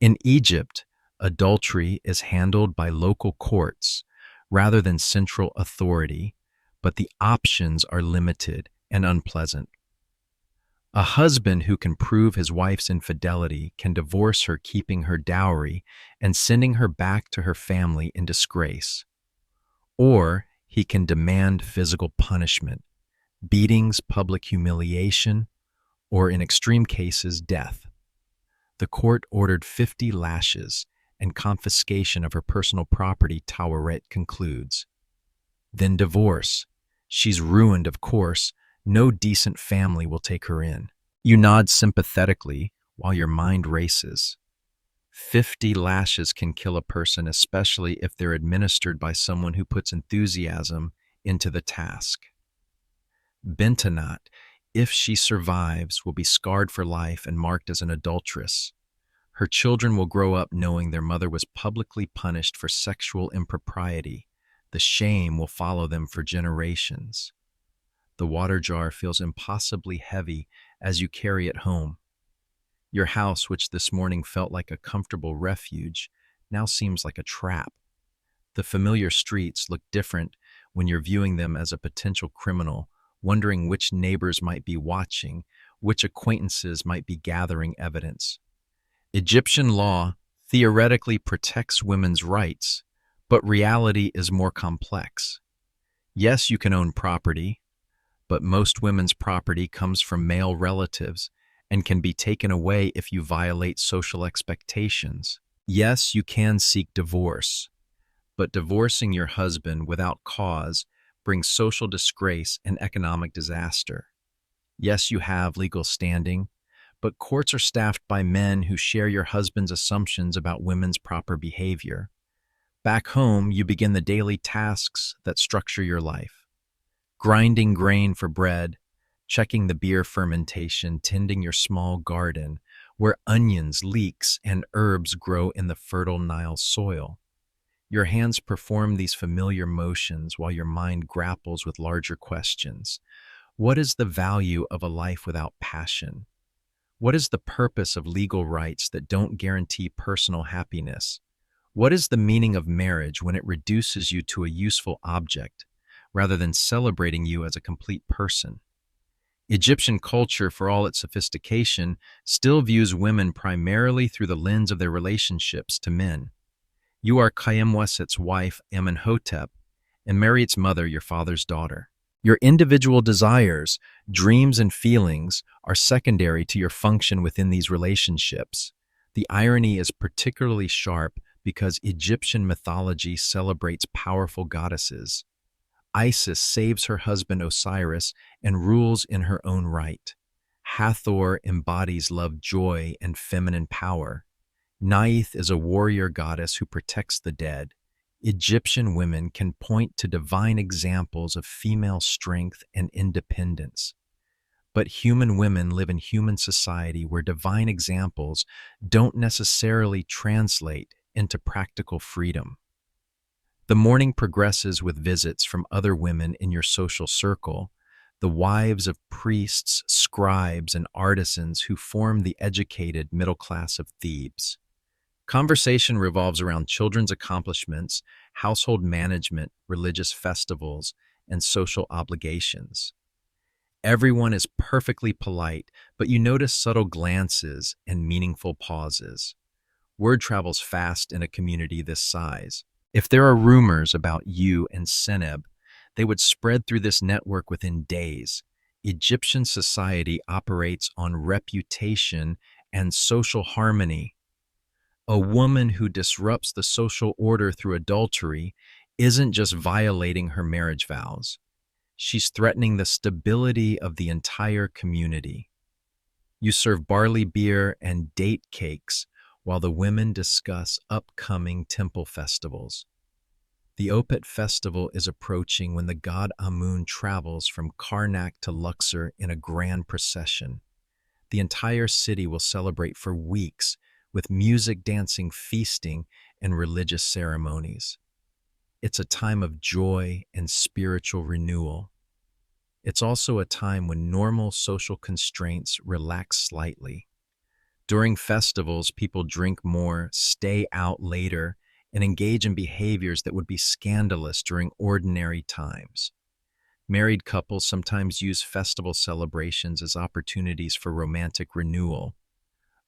In Egypt, adultery is handled by local courts rather than central authority, but the options are limited and unpleasant. A husband who can prove his wife's infidelity can divorce her, keeping her dowry and sending her back to her family in disgrace. Or he can demand physical punishment, beatings, public humiliation, or in extreme cases, death. The court ordered 50 lashes and confiscation of her personal property, Taweret concludes. Then divorce. She's ruined, of course. No decent family will take her in. You nod sympathetically while your mind races. 50 lashes can kill a person, especially if they're administered by someone who puts enthusiasm into the task. Bentanat, if she survives, will be scarred for life and marked as an adulteress. Her children will grow up knowing their mother was publicly punished for sexual impropriety. The shame will follow them for generations. The water jar feels impossibly heavy as you carry it home. Your house, which this morning felt like a comfortable refuge, now seems like a trap. The familiar streets look different when you're viewing them as a potential criminal, wondering which neighbors might be watching, which acquaintances might be gathering evidence. Egyptian law theoretically protects women's rights, but reality is more complex. Yes, you can own property, but most women's property comes from male relatives and can be taken away if you violate social expectations. Yes, you can seek divorce, but divorcing your husband without cause brings social disgrace and economic disaster. Yes, you have legal standing, but courts are staffed by men who share your husband's assumptions about women's proper behavior. Back home, you begin the daily tasks that structure your life. Grinding grain for bread, checking the beer fermentation, tending your small garden, where onions, leeks, and herbs grow in the fertile Nile soil. Your hands perform these familiar motions while your mind grapples with larger questions. What is the value of a life without passion? What is the purpose of legal rights that don't guarantee personal happiness? What is the meaning of marriage when it reduces you to a useful object, rather than celebrating you as a complete person? Egyptian culture, for all its sophistication, still views women primarily through the lens of their relationships to men. You are Kayemwaset's wife, Amenhotep, and Mariet's mother, your father's daughter. Your individual desires, dreams, and feelings are secondary to your function within these relationships. The irony is particularly sharp because Egyptian mythology celebrates powerful goddesses. Isis saves her husband Osiris and rules in her own right. Hathor embodies love, joy, and feminine power. Neith is a warrior goddess who protects the dead. Egyptian women can point to divine examples of female strength and independence. But human women live in human society where divine examples don't necessarily translate into practical freedom. The morning progresses with visits from other women in your social circle, the wives of priests, scribes, and artisans who form the educated middle class of Thebes. Conversation revolves around children's accomplishments, household management, religious festivals, and social obligations. Everyone is perfectly polite, but you notice subtle glances and meaningful pauses. Word travels fast in a community this size. If there are rumors about you and Seneb, they would spread through this network within days. Egyptian society operates on reputation and social harmony. A woman who disrupts the social order through adultery isn't just violating her marriage vows. She's threatening the stability of the entire community. You serve barley beer and date cakes while the women discuss upcoming temple festivals. The Opet festival is approaching when the god Amun travels from Karnak to Luxor in a grand procession. The entire city will celebrate for weeks with music, dancing, feasting, and religious ceremonies. It's a time of joy and spiritual renewal. It's also a time when normal social constraints relax slightly. During festivals, people drink more, stay out later, and engage in behaviors that would be scandalous during ordinary times. Married couples sometimes use festival celebrations as opportunities for romantic renewal.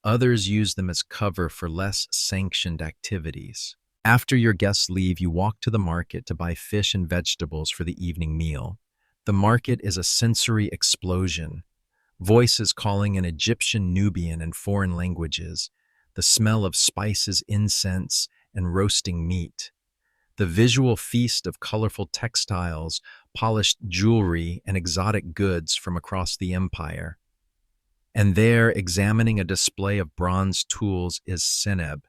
Others use them as cover for less sanctioned activities. After your guests leave, you walk to the market to buy fish and vegetables for the evening meal. The market is a sensory explosion. Voices calling in Egyptian, Nubian, and foreign languages, the smell of spices, incense, and roasting meat. The visual feast of colorful textiles, polished jewelry, and exotic goods from across the empire. And there, examining a display of bronze tools, is Seneb.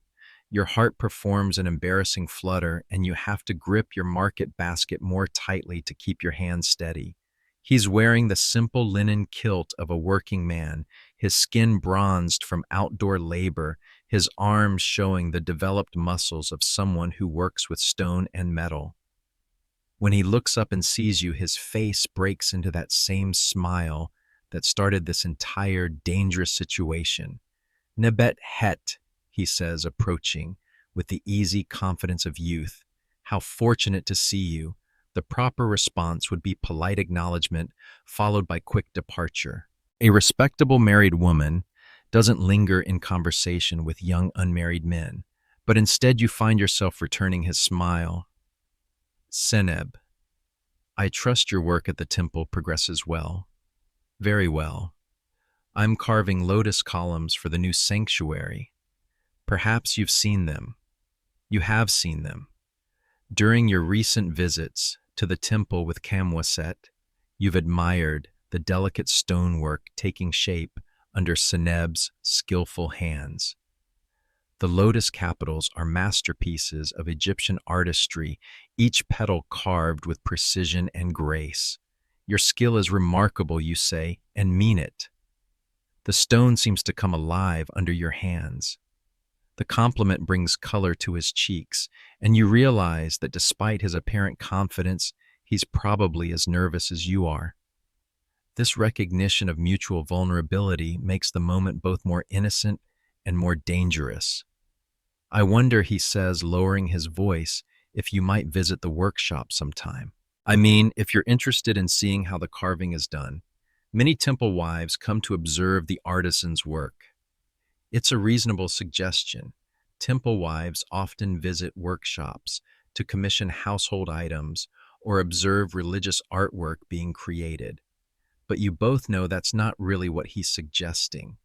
Your heart performs an embarrassing flutter, and you have to grip your market basket more tightly to keep your hands steady. He's wearing the simple linen kilt of a working man, his skin bronzed from outdoor labor, his arms showing the developed muscles of someone who works with stone and metal. When he looks up and sees you, his face breaks into that same smile that started this entire dangerous situation. Nebet Het, he says, approaching with the easy confidence of youth. How fortunate to see you. The proper response would be polite acknowledgement, followed by quick departure. A respectable married woman doesn't linger in conversation with young unmarried men, but instead you find yourself returning his smile. Seneb, I trust your work at the temple progresses well. Very well. I'm carving lotus columns for the new sanctuary. Perhaps you've seen them. You have seen them. During your recent visits to the temple with Kamwaset, you've admired the delicate stonework taking shape under Seneb's skillful hands. The lotus capitals are masterpieces of Egyptian artistry, each petal carved with precision and grace. Your skill is remarkable, you say, and mean it. The stone seems to come alive under your hands. The compliment brings color to his cheeks, and you realize that despite his apparent confidence, he's probably as nervous as you are. This recognition of mutual vulnerability makes the moment both more innocent and more dangerous. I wonder, he says, lowering his voice, if you might visit the workshop sometime. I mean, if you're interested in seeing how the carving is done. Many temple wives come to observe the artisan's work. It's a reasonable suggestion. Temple wives often visit workshops to commission household items or observe religious artwork being created. But you both know that's not really what he's suggesting.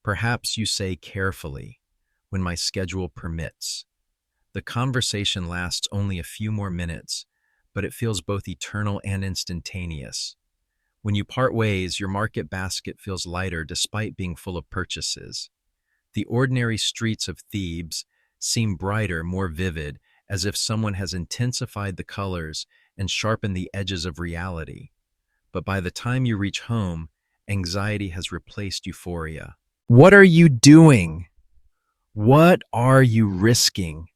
Perhaps you say carefully, when my schedule permits. The conversation lasts only a few more minutes, but it feels both eternal and instantaneous. When you part ways, your market basket feels lighter despite being full of purchases. The ordinary streets of Thebes seem brighter, more vivid, as if someone has intensified the colors and sharpened the edges of reality. But by the time you reach home, anxiety has replaced euphoria. What are you doing? What are you risking?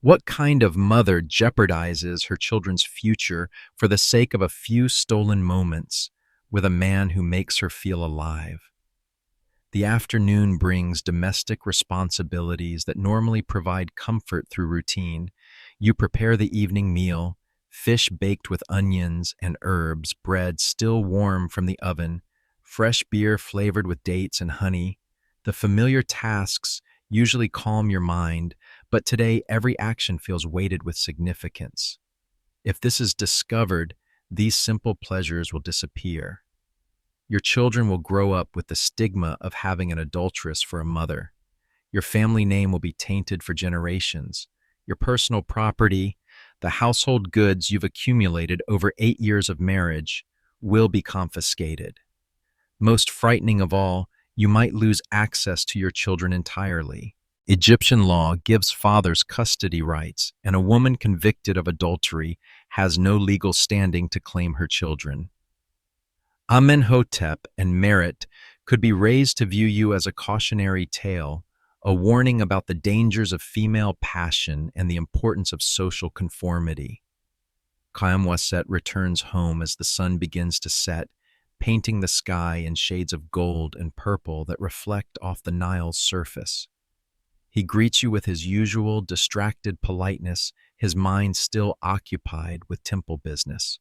What kind of mother jeopardizes her children's future for the sake of a few stolen moments with a man who makes her feel alive? The afternoon brings domestic responsibilities that normally provide comfort through routine. You prepare the evening meal, fish baked with onions and herbs, bread still warm from the oven, fresh beer flavored with dates and honey. The familiar tasks usually calm your mind, but today every action feels weighted with significance. If this is discovered, these simple pleasures will disappear. Your children will grow up with the stigma of having an adulteress for a mother. Your family name will be tainted for generations. Your personal property, the household goods you've accumulated over 8 years of marriage, will be confiscated. Most frightening of all, you might lose access to your children entirely. Egyptian law gives fathers custody rights, and a woman convicted of adultery has no legal standing to claim her children. Amenhotep and Merit could be raised to view you as a cautionary tale, a warning about the dangers of female passion and the importance of social conformity. Khammam returns home as the sun begins to set, painting the sky in shades of gold and purple that reflect off the Nile's surface. He greets you with his usual distracted politeness, his mind still occupied with temple business.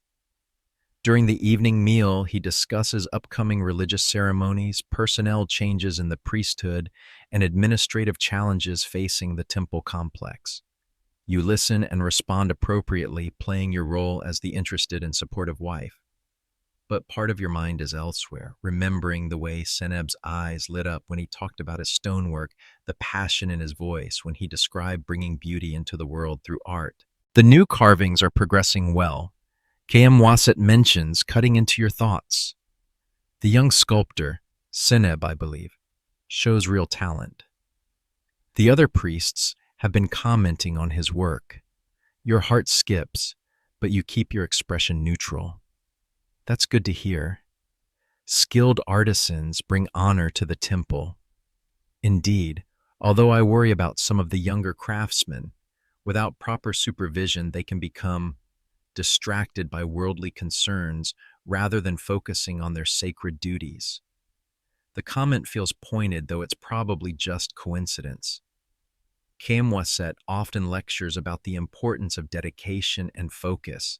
During the evening meal, he discusses upcoming religious ceremonies, personnel changes in the priesthood, and administrative challenges facing the temple complex. You listen and respond appropriately, playing your role as the interested and supportive wife. But part of your mind is elsewhere, remembering the way Seneb's eyes lit up when he talked about his stonework, the passion in his voice when he described bringing beauty into the world through art. The new carvings are progressing well. Khammam mentions cutting into your thoughts. The young sculptor, Seneb, I believe, shows real talent. The other priests have been commenting on his work. Your heart skips, but you keep your expression neutral. That's good to hear. Skilled artisans bring honor to the temple. Indeed, although I worry about some of the younger craftsmen, without proper supervision they can become distracted by worldly concerns rather than focusing on their sacred duties. The comment feels pointed, though it's probably just coincidence. Khammam often lectures about the importance of dedication and focus.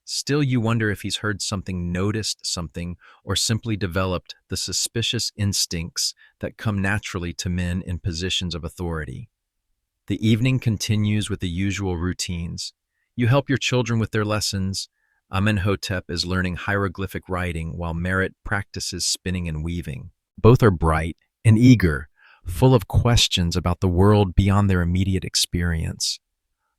Still, you wonder if he's heard something, noticed something, or simply developed the suspicious instincts that come naturally to men in positions of authority. The evening continues with the usual routines. You help your children with their lessons. Amenhotep is learning hieroglyphic writing while Merit practices spinning and weaving. Both are bright and eager, full of questions about the world beyond their immediate experience.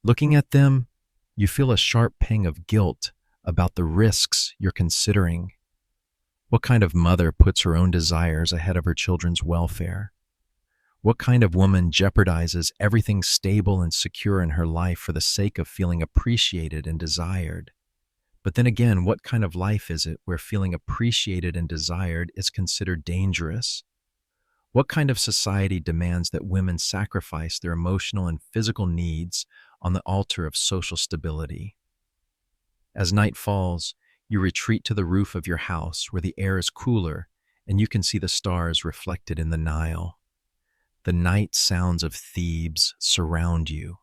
Looking at them, you feel a sharp pang of guilt about the risks you're considering. What kind of mother puts her own desires ahead of her children's welfare? What kind of woman jeopardizes everything stable and secure in her life for the sake of feeling appreciated and desired? But then again, what kind of life is it where feeling appreciated and desired is considered dangerous? What kind of society demands that women sacrifice their emotional and physical needs on the altar of social stability? As night falls, you retreat to the roof of your house where the air is cooler and you can see the stars reflected in the Nile. The night sounds of Thebes surround you.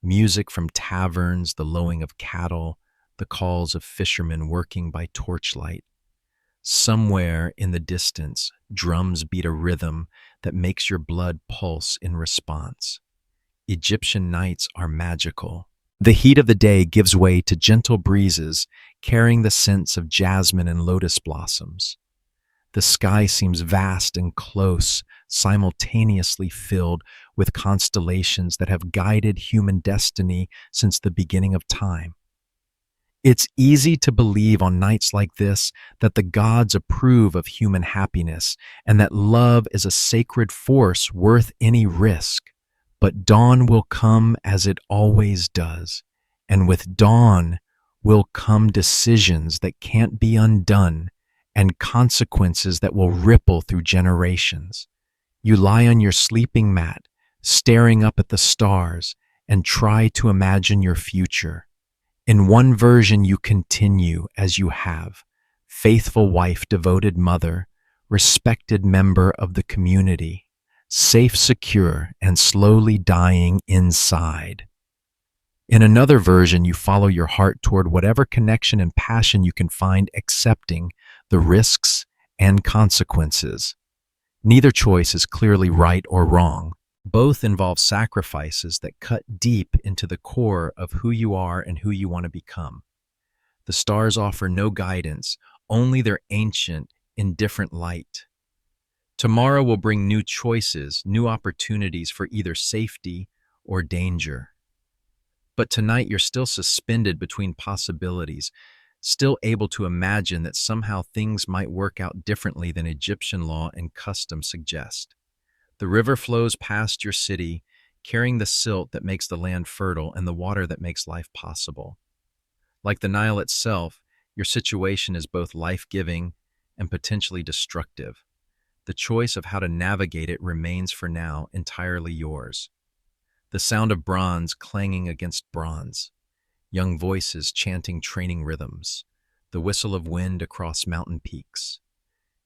Music from taverns, the lowing of cattle, the calls of fishermen working by torchlight. Somewhere in the distance, drums beat a rhythm that makes your blood pulse in response. Egyptian nights are magical. The heat of the day gives way to gentle breezes carrying the scents of jasmine and lotus blossoms. The sky seems vast and close, simultaneously filled with constellations that have guided human destiny since the beginning of time. It's easy to believe on nights like this that the gods approve of human happiness and that love is a sacred force worth any risk. But dawn will come as it always does, and with dawn will come decisions that can't be undone and consequences that will ripple through generations. You lie on your sleeping mat, staring up at the stars, and try to imagine your future. In one version, you continue as you have, faithful wife, devoted mother, respected member of the community, safe, secure, and slowly dying inside. In another version, you follow your heart toward whatever connection and passion you can find, accepting the risks and consequences. Neither choice is clearly right or wrong. Both involve sacrifices that cut deep into the core of who you are and who you want to become. The stars offer no guidance, only their ancient, indifferent light. Tomorrow will bring new choices, new opportunities for either safety or danger. But tonight you're still suspended between possibilities, still able to imagine that somehow things might work out differently than Egyptian law and custom suggest. The river flows past your city, carrying the silt that makes the land fertile and the water that makes life possible. Like the Nile itself, your situation is both life-giving and potentially destructive. The choice of how to navigate it remains for now entirely yours. The sound of bronze clanging against bronze, young voices chanting training rhythms, the whistle of wind across mountain peaks.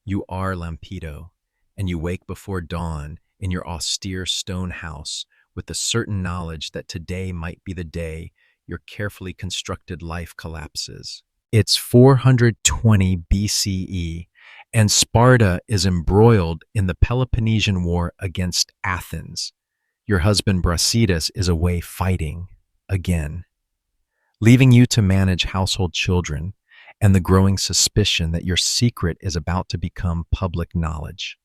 You are Lampedo, and you wake before dawn in your austere stone house with the certain knowledge that today might be the day your carefully constructed life collapses. It's 420 BCE, and Sparta is embroiled in the Peloponnesian War against Athens. Your husband Brasidas is away fighting again, leaving you to manage household children and the growing suspicion that your secret is about to become public knowledge.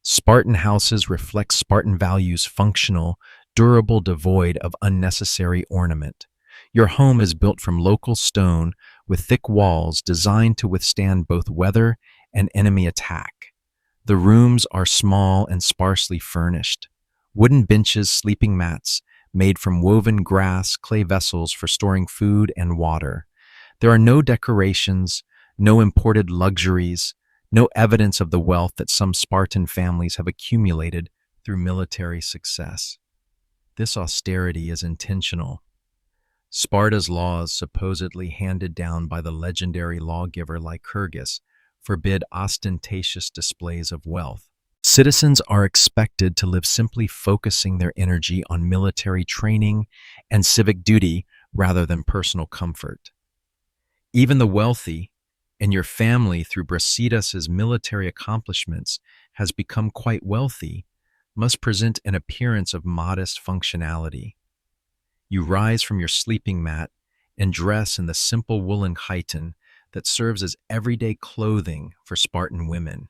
Spartan houses reflect Spartan values: functional, durable, devoid of unnecessary ornament. Your home is built from local stone with thick walls designed to withstand both weather and enemy attack. The rooms are small and sparsely furnished. Wooden benches, sleeping mats, made from woven grass, clay vessels for storing food and water. There are no decorations, no imported luxuries, no evidence of the wealth that some Spartan families have accumulated through military success. This austerity is intentional. Sparta's laws, supposedly handed down by the legendary lawgiver Lycurgus, forbid ostentatious displays of wealth. Citizens are expected to live simply, focusing their energy on military training and civic duty rather than personal comfort. Even the wealthy, and your family, through Brasidas' military accomplishments, has become quite wealthy, must present an appearance of modest functionality. You rise from your sleeping mat and dress in the simple woolen chiton that serves as everyday clothing for Spartan women.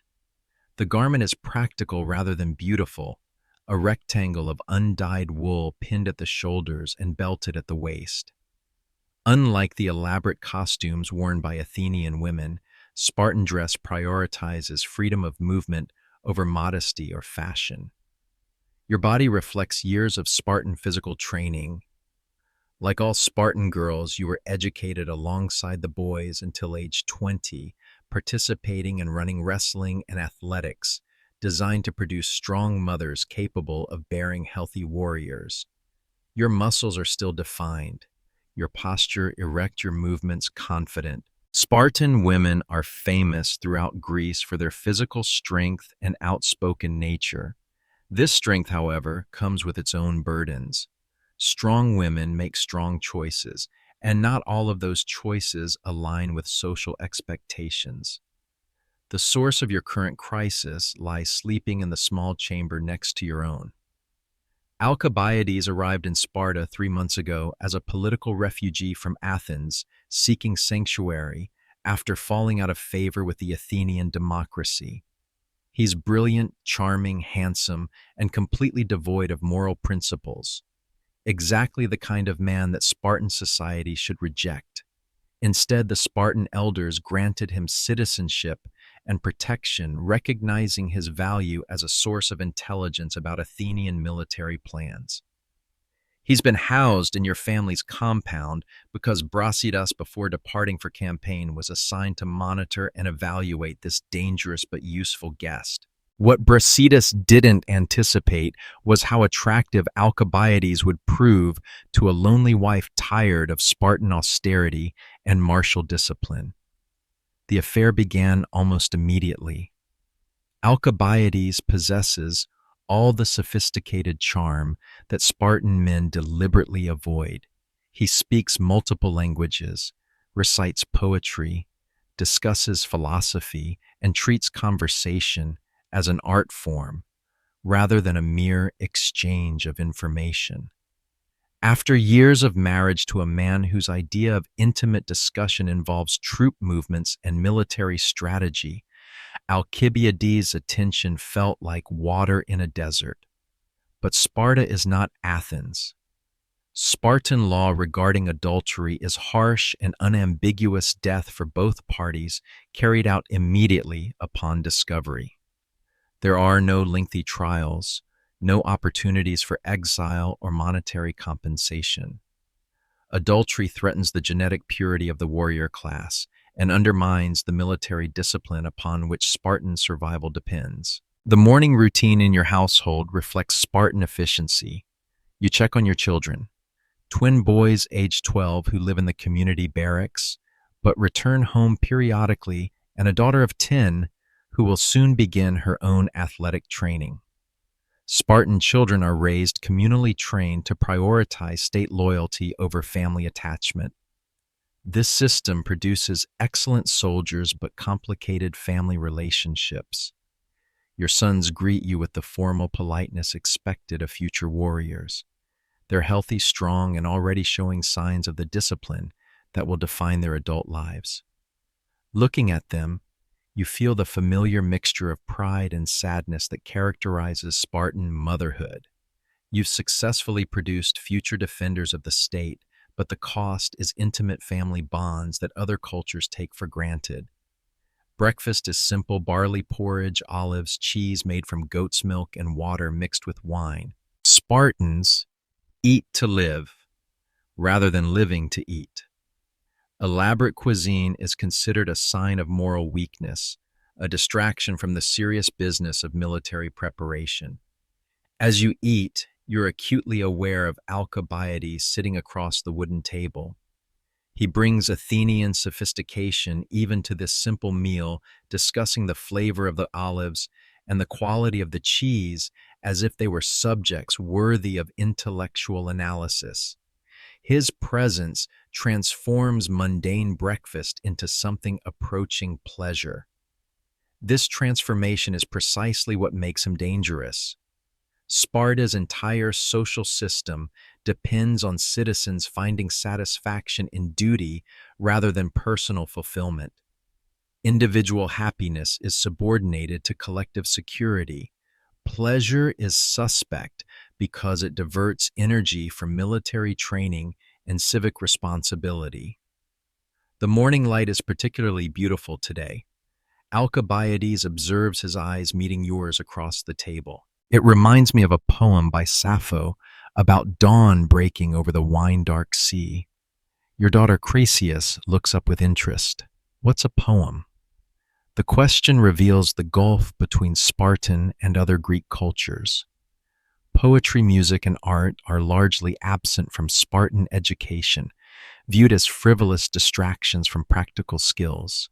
The garment is practical rather than beautiful, a rectangle of undyed wool pinned at the shoulders and belted at the waist. Unlike the elaborate costumes worn by Athenian women, Spartan dress prioritizes freedom of movement over modesty or fashion. Your body reflects years of Spartan physical training. Like all Spartan girls, you were educated alongside the boys until age 20, participating in running, wrestling, and athletics, designed to produce strong mothers capable of bearing healthy warriors. Your muscles are still defined, your posture erect, your movements confident. Spartan women are famous throughout Greece for their physical strength and outspoken nature. This strength, however, comes with its own burdens. Strong women make strong choices, and not all of those choices align with social expectations. The source of your current crisis lies sleeping in the small chamber next to your own. Alcibiades arrived in Sparta 3 months ago as a political refugee from Athens, seeking sanctuary after falling out of favor with the Athenian democracy. He's brilliant, charming, handsome, and completely devoid of moral principles. Exactly the kind of man that Spartan society should reject. Instead, the Spartan elders granted him citizenship and protection, recognizing his value as a source of intelligence about Athenian military plans. He's been housed in your family's compound because Brasidas, before departing for campaign, was assigned to monitor and evaluate this dangerous but useful guest. What Brasidas didn't anticipate was how attractive Alcibiades would prove to a lonely wife tired of Spartan austerity and martial discipline. The affair began almost immediately. Alcibiades possesses all the sophisticated charm that Spartan men deliberately avoid. He speaks multiple languages, recites poetry, discusses philosophy, and treats conversation as an art form rather than a mere exchange of information. After years of marriage to a man whose idea of intimate discussion involves troop movements and military strategy, Alcibiades' attention felt like water in a desert. But Sparta is not Athens. Spartan law regarding adultery is harsh and unambiguous: death for both parties, carried out immediately upon discovery. There are no lengthy trials, no opportunities for exile or monetary compensation. Adultery threatens the genetic purity of the warrior class and undermines the military discipline upon which Spartan survival depends. The morning routine in your household reflects Spartan efficiency. You check on your children, twin boys aged 12 who live in the community barracks, but return home periodically, and a daughter of 10 who will soon begin her own athletic training. Spartan children are raised communally trained to prioritize state loyalty over family attachment. This system produces excellent soldiers but complicated family relationships. Your sons greet you with the formal politeness expected of future warriors. They're healthy, strong, and already showing signs of the discipline that will define their adult lives. Looking at them, you feel the familiar mixture of pride and sadness that characterizes Spartan motherhood. You've successfully produced future defenders of the state, but the cost is intimate family bonds that other cultures take for granted. Breakfast is simple: barley porridge, olives, cheese made from goat's milk, and water mixed with wine. Spartans eat to live rather than living to eat. Elaborate cuisine is considered a sign of moral weakness, a distraction from the serious business of military preparation. As you eat, you're acutely aware of Alcibiades sitting across the wooden table. He brings Athenian sophistication even to this simple meal, discussing the flavor of the olives and the quality of the cheese as if they were subjects worthy of intellectual analysis. His presence transforms mundane breakfast into something approaching pleasure. This transformation is precisely what makes him dangerous. Sparta's entire social system depends on citizens finding satisfaction in duty rather than personal fulfillment. Individual happiness is subordinated to collective security. Pleasure is suspect because it diverts energy from military training and civic responsibility. The morning light is particularly beautiful today. Alcibiades observes his eyes meeting yours across the table. It reminds me of a poem by Sappho about dawn breaking over the wine-dark sea. Your daughter Crasius looks up with interest. What's a poem? The question reveals the gulf between Spartan and other Greek cultures. Poetry, music, and art are largely absent from Spartan education, viewed as frivolous distractions from practical skills.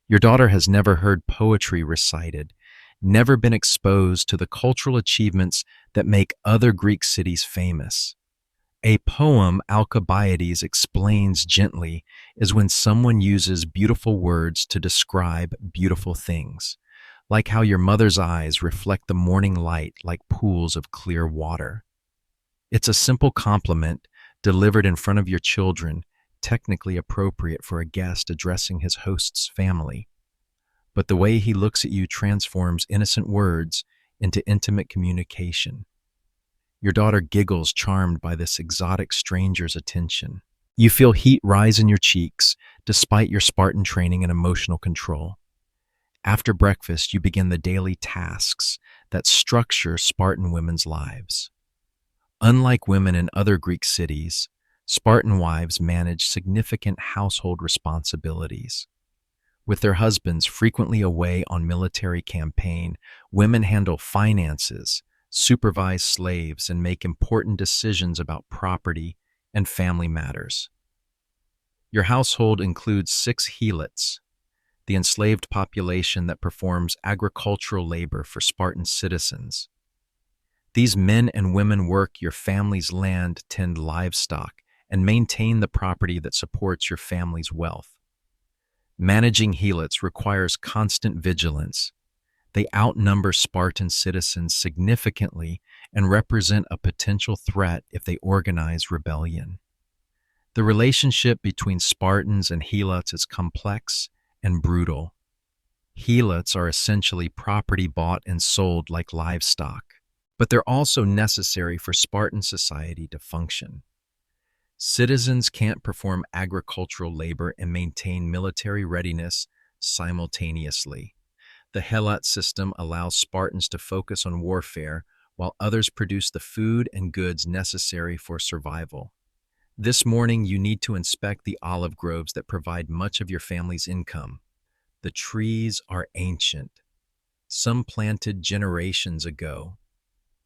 Your daughter has never heard poetry recited, never been exposed to the cultural achievements that make other Greek cities famous. A poem, Alcibiades explains gently, is when someone uses beautiful words to describe beautiful things, like how your mother's eyes reflect the morning light like pools of clear water. It's a simple compliment delivered in front of your children, technically appropriate for a guest addressing his host's family. But the way he looks at you transforms innocent words into intimate communication. Your daughter giggles, charmed by this exotic stranger's attention. You feel heat rise in your cheeks, despite your Spartan training and emotional control. After breakfast, you begin the daily tasks that structure Spartan women's lives. Unlike women in other Greek cities, Spartan wives manage significant household responsibilities. With their husbands frequently away on military campaign, women handle finances, supervise slaves, and make important decisions about property and family matters. Your household includes 6 helots, the enslaved population that performs agricultural labor for Spartan citizens. These men and women work your family's land, tend livestock, and maintain the property that supports your family's wealth. Managing helots requires constant vigilance. They outnumber Spartan citizens significantly and represent a potential threat if they organize rebellion. The relationship between Spartans and helots is complex and brutal. Helots are essentially property bought and sold like livestock, but they're also necessary for Spartan society to function. Citizens can't perform agricultural labor and maintain military readiness simultaneously. The helot system allows Spartans to focus on warfare while others produce the food and goods necessary for survival. This morning, you need to inspect the olive groves that provide much of your family's income. The trees are ancient, some planted generations ago.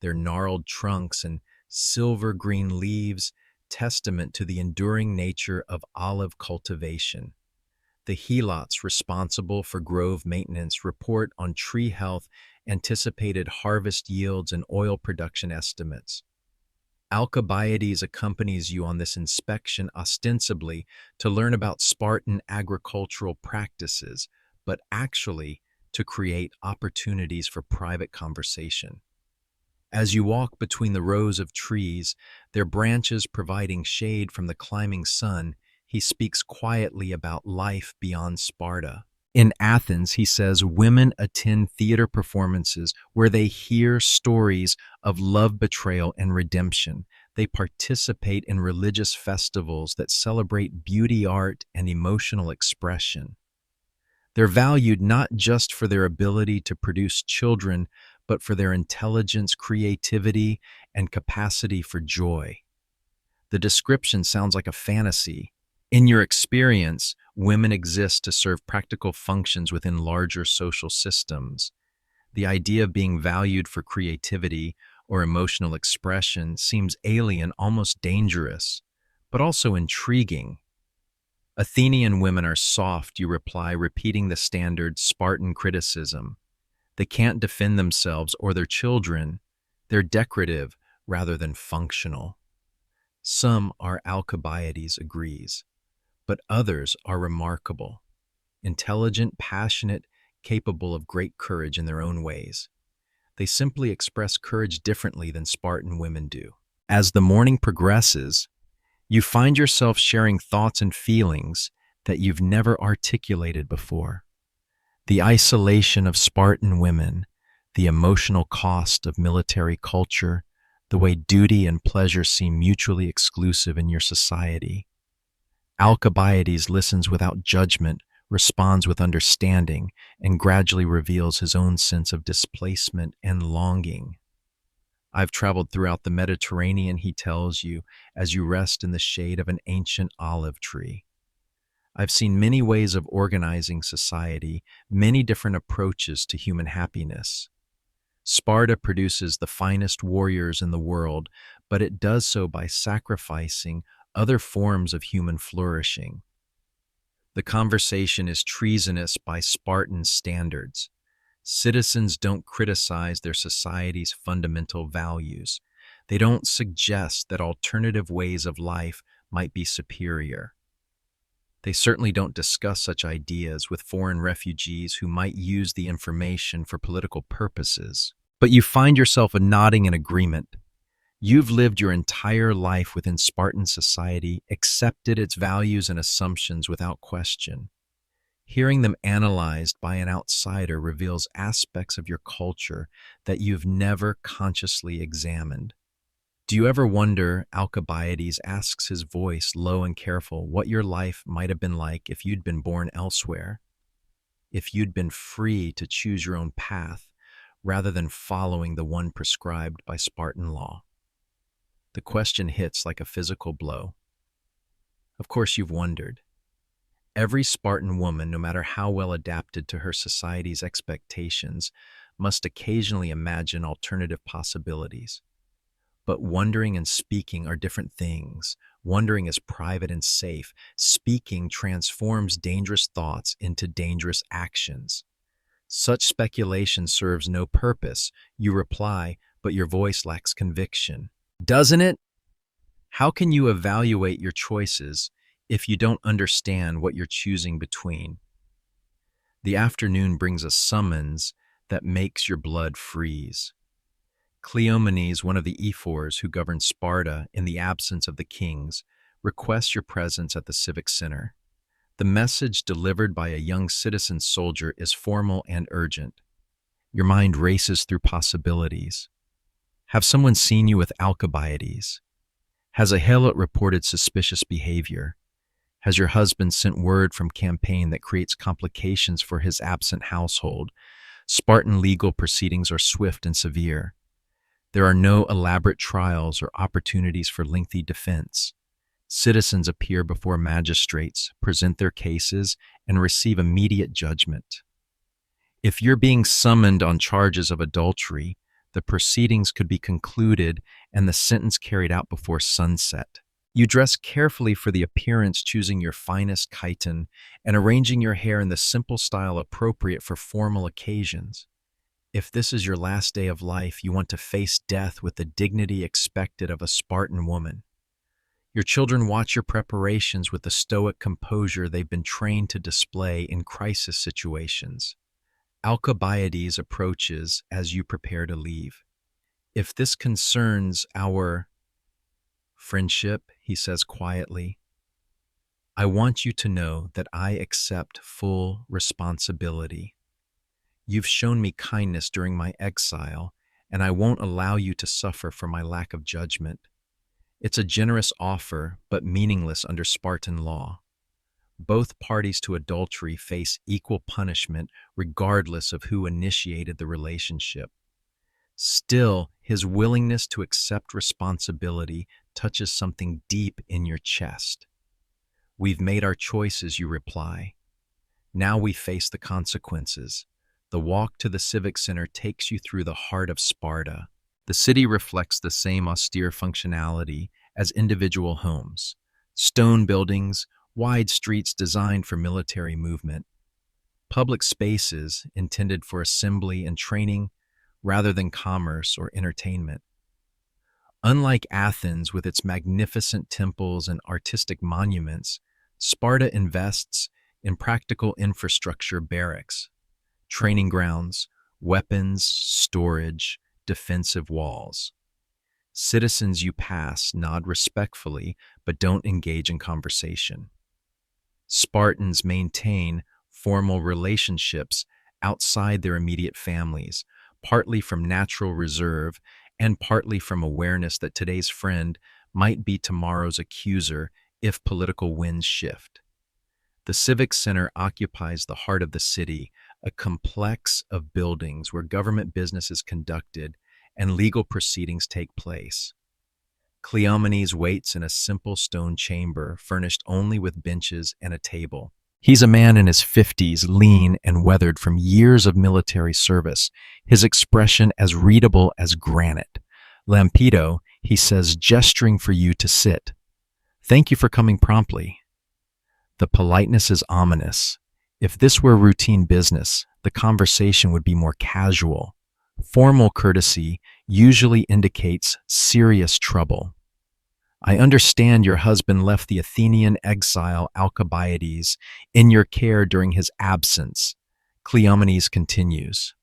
Their gnarled trunks and silver-green leaves testament to the enduring nature of olive cultivation. The helots responsible for grove maintenance report on tree health, anticipated harvest yields, and oil production estimates. Alcibiades accompanies you on this inspection ostensibly to learn about Spartan agricultural practices, but actually to create opportunities for private conversation. As you walk between the rows of trees, their branches providing shade from the climbing sun, he speaks quietly about life beyond Sparta. In Athens, he says women attend theater performances where they hear stories of love, betrayal, and redemption. They participate in religious festivals that celebrate beauty, art, and emotional expression. They're valued not just for their ability to produce children, but for their intelligence, creativity, and capacity for joy. The description sounds like a fantasy. In your experience, women exist to serve practical functions within larger social systems. The idea of being valued for creativity or emotional expression seems alien, almost dangerous, but also intriguing. Athenian women are soft, you reply, repeating the standard Spartan criticism. They can't defend themselves or their children. They're decorative rather than functional. Some are Alcibiades agrees, but others are remarkable, intelligent, passionate, capable of great courage in their own ways. They simply express courage differently than Spartan women do. As the morning progresses, you find yourself sharing thoughts and feelings that you've never articulated before. The isolation of Spartan women, the emotional cost of military culture, the way duty and pleasure seem mutually exclusive in your society. Alcibiades listens without judgment, responds with understanding, and gradually reveals his own sense of displacement and longing. I've traveled throughout the Mediterranean, he tells you, as you rest in the shade of an ancient olive tree. I've seen many ways of organizing society, many different approaches to human happiness. Sparta produces the finest warriors in the world, but it does so by sacrificing other forms of human flourishing. The conversation is treasonous by Spartan standards. Citizens don't criticize their society's fundamental values. They don't suggest that alternative ways of life might be superior. They certainly don't discuss such ideas with foreign refugees who might use the information for political purposes. But you find yourself nodding in agreement. You've lived your entire life within Spartan society, accepted its values and assumptions without question. Hearing them analyzed by an outsider reveals aspects of your culture that you've never consciously examined. Do you ever wonder, Alcibiades asks his voice low and careful, what your life might have been like if you'd been born elsewhere? If you'd been free to choose your own path rather than following the one prescribed by Spartan law? The question hits like a physical blow. Of course, you've wondered. Every Spartan woman, no matter how well adapted to her society's expectations, must occasionally imagine alternative possibilities. But wondering and speaking are different things. Wondering is private and safe. Speaking transforms dangerous thoughts into dangerous actions. Such speculation serves no purpose. You reply, but your voice lacks conviction. Doesn't it? How can you evaluate your choices if you don't understand what you're choosing between? The afternoon brings a summons that makes your blood freeze. Cleomenes, one of the ephors who governed Sparta in the absence of the kings, requests your presence at the civic center. The message delivered by a young citizen soldier is formal and urgent. Your mind races through possibilities. Have someone seen you with Alcibiades? Has a helot reported suspicious behavior? Has your husband sent word from campaign that creates complications for his absent household? Spartan legal proceedings are swift and severe. There are no elaborate trials or opportunities for lengthy defense. Citizens appear before magistrates, present their cases, and receive immediate judgment. If you're being summoned on charges of adultery, the proceedings could be concluded and the sentence carried out before sunset. You dress carefully for the appearance, choosing your finest chiton and arranging your hair in the simple style appropriate for formal occasions. If this is your last day of life, you want to face death with the dignity expected of a Spartan woman. Your children watch your preparations with the stoic composure they've been trained to display in crisis situations. Alcibiades approaches as you prepare to leave. If this concerns our friendship, he says quietly, I want you to know that I accept full responsibility. You've shown me kindness during my exile, and I won't allow you to suffer for my lack of judgment. It's a generous offer, but meaningless under Spartan law. Both parties to adultery face equal punishment regardless of who initiated the relationship. Still, his willingness to accept responsibility touches something deep in your chest. We've made our choices, you reply. Now we face the consequences. The walk to the civic center takes you through the heart of Sparta. The city reflects the same austere functionality as individual homes. Stone buildings, wide streets designed for military movement. Public spaces intended for assembly and training rather than commerce or entertainment. Unlike Athens with its magnificent temples and artistic monuments, Sparta invests in practical infrastructure, barracks, training grounds, weapons, storage, defensive walls. Citizens you pass nod respectfully but don't engage in conversation. Spartans maintain formal relationships outside their immediate families, partly from natural reserve and partly from awareness that today's friend might be tomorrow's accuser if political winds shift. The Civic Center occupies the heart of the city, a complex of buildings where government business is conducted and legal proceedings take place. Cleomenes waits in a simple stone chamber furnished only with benches and a table. He's a man in his 50s, lean and weathered from years of military service, his expression as readable as granite. Lampedo, he says, gesturing for you to sit. Thank you for coming promptly. The politeness is ominous. If this were routine business, the conversation would be more casual. Formal courtesy usually indicates serious trouble. I understand your husband left the Athenian exile Alcibiades in your care during his absence. Cleomenes continues.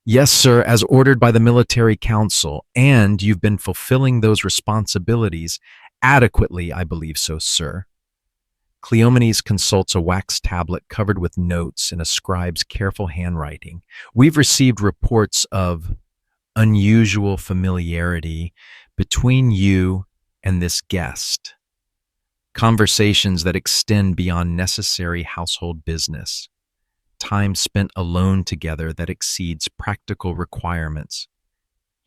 Yes, sir, as ordered by the military council, and you've been fulfilling those responsibilities adequately, I believe so, sir. Cleomenes consults a wax tablet covered with notes in a scribe's careful handwriting. We've received reports of unusual familiarity between you and this guest. Conversations that extend beyond necessary household business. Time spent alone together that exceeds practical requirements.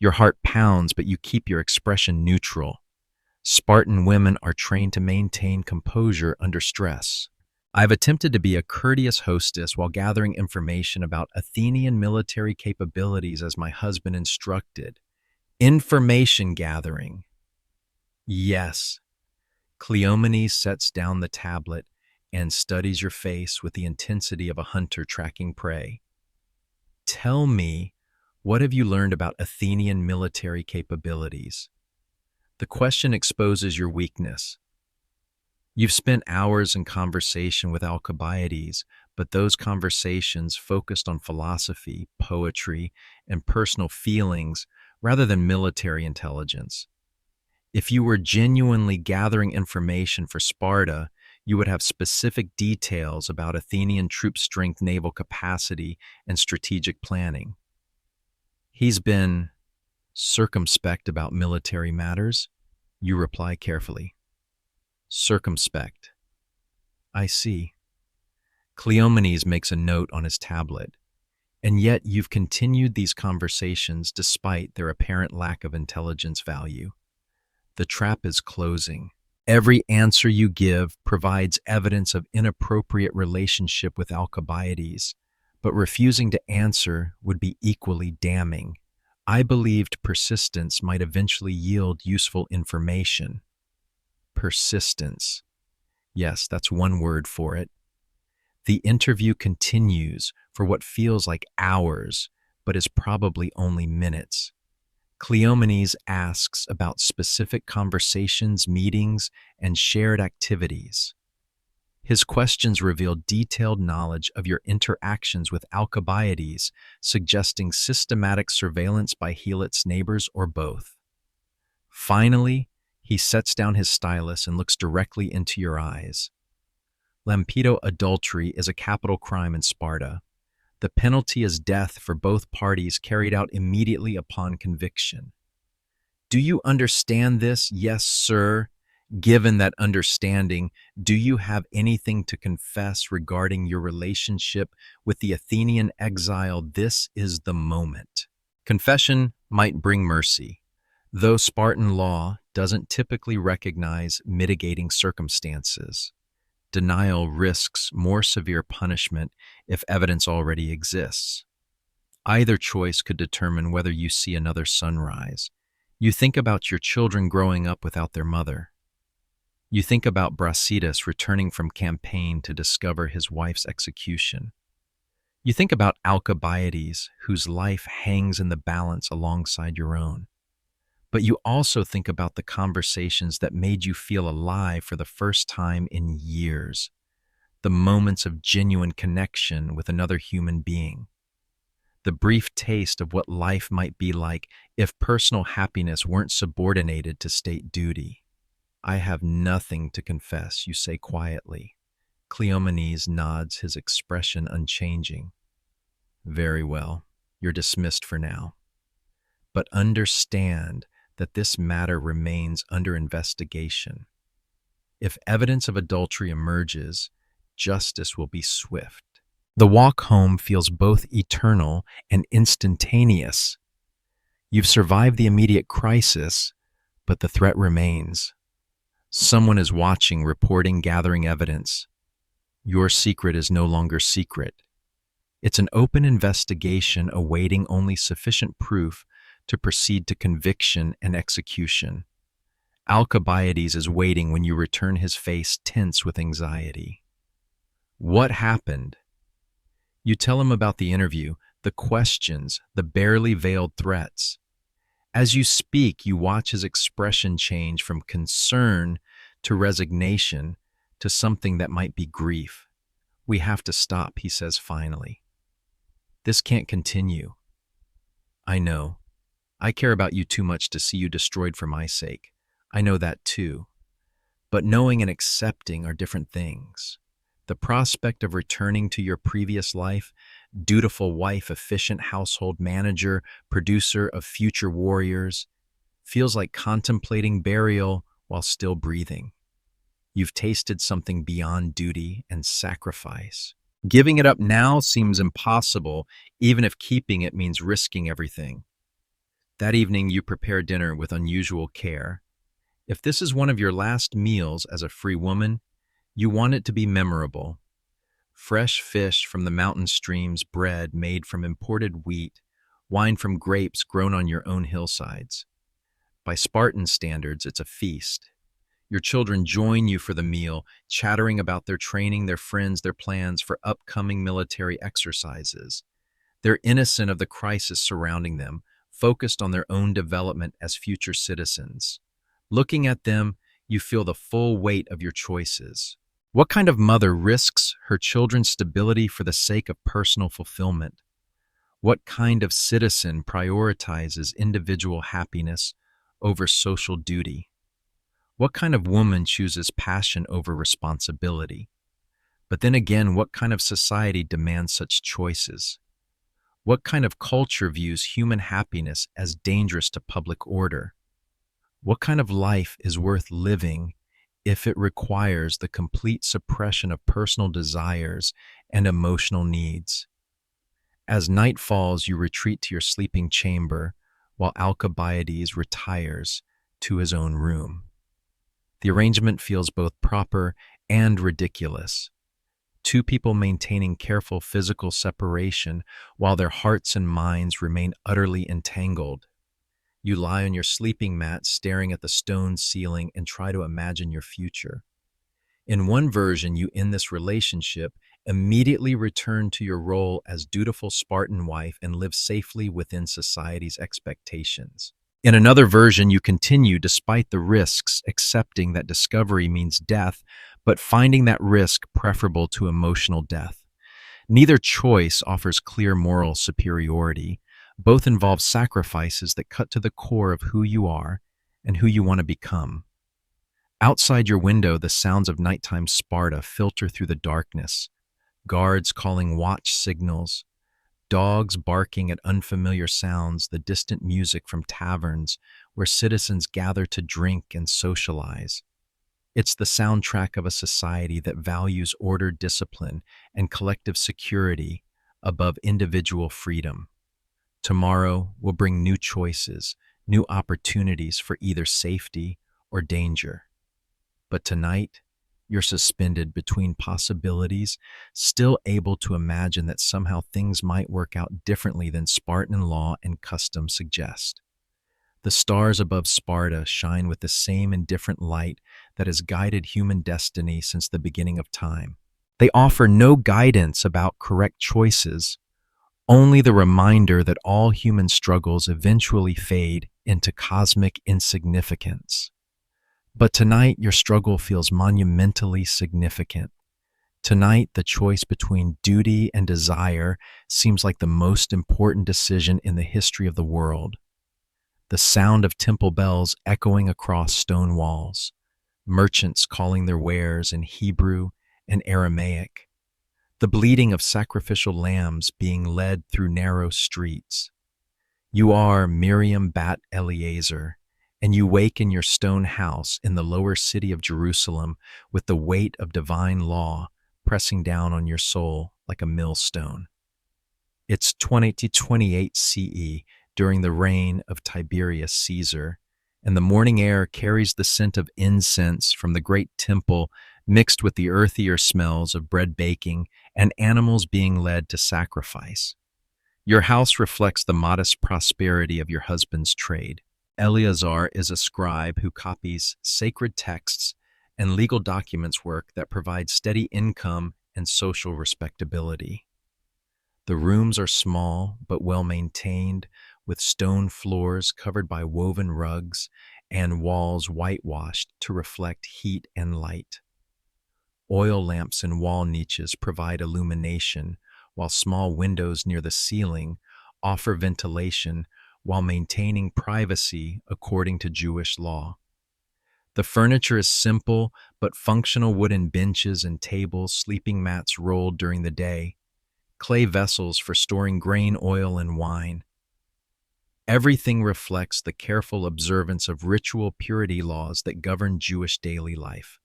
Your heart pounds, but you keep your expression neutral. Spartan women are trained to maintain composure under stress. I've attempted to be a courteous hostess while gathering information about Athenian military capabilities as my husband instructed. Information gathering. Yes. Cleomenes sets down the tablet and studies your face with the intensity of a hunter tracking prey. Tell me, what have you learned about Athenian military capabilities? The question exposes your weakness. You've spent hours in conversation with Alcibiades, but those conversations focused on philosophy, poetry, and personal feelings rather than military intelligence. If you were genuinely gathering information for Sparta, you would have specific details about Athenian troop strength, naval capacity, and strategic planning. He's been circumspect about military matters. You reply carefully. Circumspect. I see. Cleomenes makes a note on his tablet. And yet you've continued these conversations despite their apparent lack of intelligence value. The trap is closing. Every answer you give provides evidence of inappropriate relationship with Alcibiades, but refusing to answer would be equally damning. I believed persistence might eventually yield useful information. Persistence. Yes, that's one word for it. The interview continues for what feels like hours, but is probably only minutes. Cleomenes asks about specific conversations, meetings, and shared activities. His questions reveal detailed knowledge of your interactions with Alcibiades, suggesting systematic surveillance by Helots' neighbors or both. Finally, he sets down his stylus and looks directly into your eyes. Lampedo adultery is a capital crime in Sparta. The penalty is death for both parties, carried out immediately upon conviction. Do you understand this? Yes, sir. Given that understanding, do you have anything to confess regarding your relationship with the Athenian exile? This is the moment. Confession might bring mercy, though Spartan law doesn't typically recognize mitigating circumstances. Denial risks more severe punishment if evidence already exists. Either choice could determine whether you see another sunrise. You think about your children growing up without their mother. You think about Brasidas returning from campaign to discover his wife's execution. You think about Alcibiades, whose life hangs in the balance alongside your own. But you also think about the conversations that made you feel alive for the first time in years, the moments of genuine connection with another human being, the brief taste of what life might be like if personal happiness weren't subordinated to state duty. I have nothing to confess, you say quietly. Cleomenes nods, his expression unchanging. Very well, you're dismissed for now. But understand that this matter remains under investigation. If evidence of adultery emerges, justice will be swift. The walk home feels both eternal and instantaneous. You've survived the immediate crisis, but the threat remains. Someone is watching, reporting, gathering evidence. Your secret is no longer secret. It's an open investigation awaiting only sufficient proof to proceed to conviction and execution. Alcibiades is waiting when you return, his face tense with anxiety. What happened? You tell him about the interview, the questions, the barely veiled threats. As you speak, you watch his expression change from concern to resignation to something that might be grief. We have to stop, he says finally. This can't continue. I know. I care about you too much to see you destroyed for my sake. I know that too. But knowing and accepting are different things. The prospect of returning to your previous life, dutiful wife, efficient household manager, producer of future warriors, Feels like contemplating burial while still breathing. You've tasted something beyond duty and sacrifice. Giving it up now seems impossible, even if keeping it means risking everything. That evening, you prepare dinner with unusual care. If this is one of your last meals as a free woman, you want it to be memorable. Fresh fish from the mountain streams, bread made from imported wheat, wine from grapes grown on your own hillsides. By Spartan standards, it's a feast. Your children join you for the meal, chattering about their training, their friends, their plans for upcoming military exercises. They're innocent of the crisis surrounding them, focused on their own development as future citizens. Looking at them, you feel the full weight of your choices. What kind of mother risks her children's stability for the sake of personal fulfillment? What kind of citizen prioritizes individual happiness over social duty? What kind of woman chooses passion over responsibility? But then again, what kind of society demands such choices? What kind of culture views human happiness as dangerous to public order? What kind of life is worth living if it requires the complete suppression of personal desires and emotional needs? As night falls, you retreat to your sleeping chamber while Alcibiades retires to his own room. The arrangement feels both proper and ridiculous. Two people maintaining careful physical separation while their hearts and minds remain utterly entangled. You lie on your sleeping mat staring at the stone ceiling and try to imagine your future. In one version, you end this relationship, immediately return to your role as dutiful Spartan wife and live safely within society's expectations. In another version, you continue despite the risks, accepting that discovery means death, but finding that risk preferable to emotional death. Neither choice offers clear moral superiority. Both involve sacrifices that cut to the core of who you are and who you want to become. Outside your window, the sounds of nighttime Sparta filter through the darkness. Guards calling watch signals, dogs barking at unfamiliar sounds, the distant music from taverns where citizens gather to drink and socialize. It's the soundtrack of a society that values order, discipline, and collective security above individual freedom. Tomorrow will bring new choices, new opportunities for either safety or danger. But tonight, you're suspended between possibilities, still able to imagine that somehow things might work out differently than Spartan law and custom suggest. The stars above Sparta shine with the same indifferent light that has guided human destiny since the beginning of time. They offer no guidance about correct choices, only the reminder that all human struggles eventually fade into cosmic insignificance. But tonight, your struggle feels monumentally significant. Tonight, the choice between duty and desire seems like the most important decision in the history of the world. The sound of temple bells echoing across stone walls, merchants calling their wares in Hebrew and Aramaic, the bleating of sacrificial lambs being led through narrow streets. You are Miriam Bat Eliezer, and you wake in your stone house in the lower city of Jerusalem with the weight of divine law pressing down on your soul like a millstone. It's 2028 CE during the reign of Tiberius Caesar, and the morning air carries the scent of incense from the great temple mixed with the earthier smells of bread baking and animals being led to sacrifice. Your house reflects the modest prosperity of your husband's trade. Eleazar is a scribe who copies sacred texts and legal documents work that provides steady income and social respectability. The rooms are small but well maintained, with stone floors covered by woven rugs and walls whitewashed to reflect heat and light. Oil lamps in wall niches provide illumination, while small windows near the ceiling offer ventilation while maintaining privacy according to Jewish law. The furniture is simple but functional: wooden benches and tables, sleeping mats rolled during the day, clay vessels for storing grain, oil, and wine. Everything reflects the careful observance of ritual purity laws that govern Jewish daily life.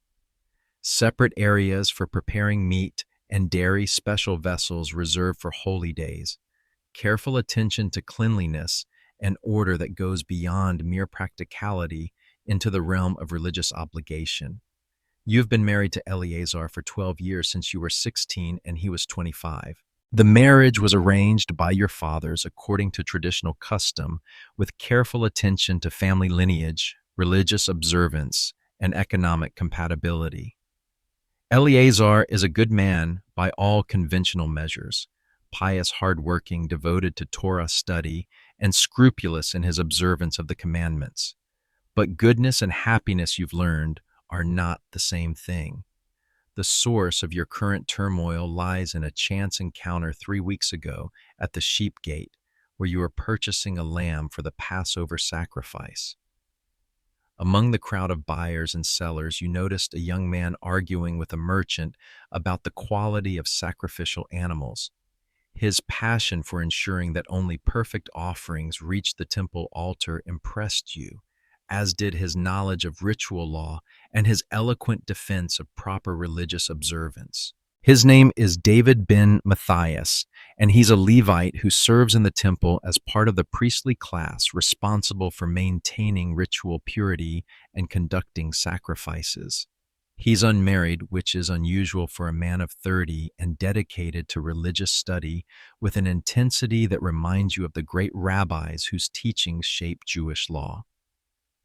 Separate areas for preparing meat and dairy, special vessels reserved for holy days, careful attention to cleanliness and order that goes beyond mere practicality into the realm of religious obligation. You've been married to Eleazar for 12 years since you were 16 and he was 25. The marriage was arranged by your fathers according to traditional custom, with careful attention to family lineage, religious observance, and economic compatibility. Eleazar is a good man by all conventional measures, pious, hardworking, devoted to Torah study, and scrupulous in his observance of the commandments. But goodness and happiness, you've learned, are not the same thing. The source of your current turmoil lies in a chance encounter 3 weeks ago at the sheep gate, where you were purchasing a lamb for the Passover sacrifice. Among the crowd of buyers and sellers, you noticed a young man arguing with a merchant about the quality of sacrificial animals. His passion for ensuring that only perfect offerings reached the temple altar impressed you, as did his knowledge of ritual law and his eloquent defense of proper religious observance. His name is David ben Matthias, and he's a Levite who serves in the temple as part of the priestly class responsible for maintaining ritual purity and conducting sacrifices. He's unmarried, which is unusual for a man of 30, and dedicated to religious study with an intensity that reminds you of the great rabbis whose teachings shape Jewish law.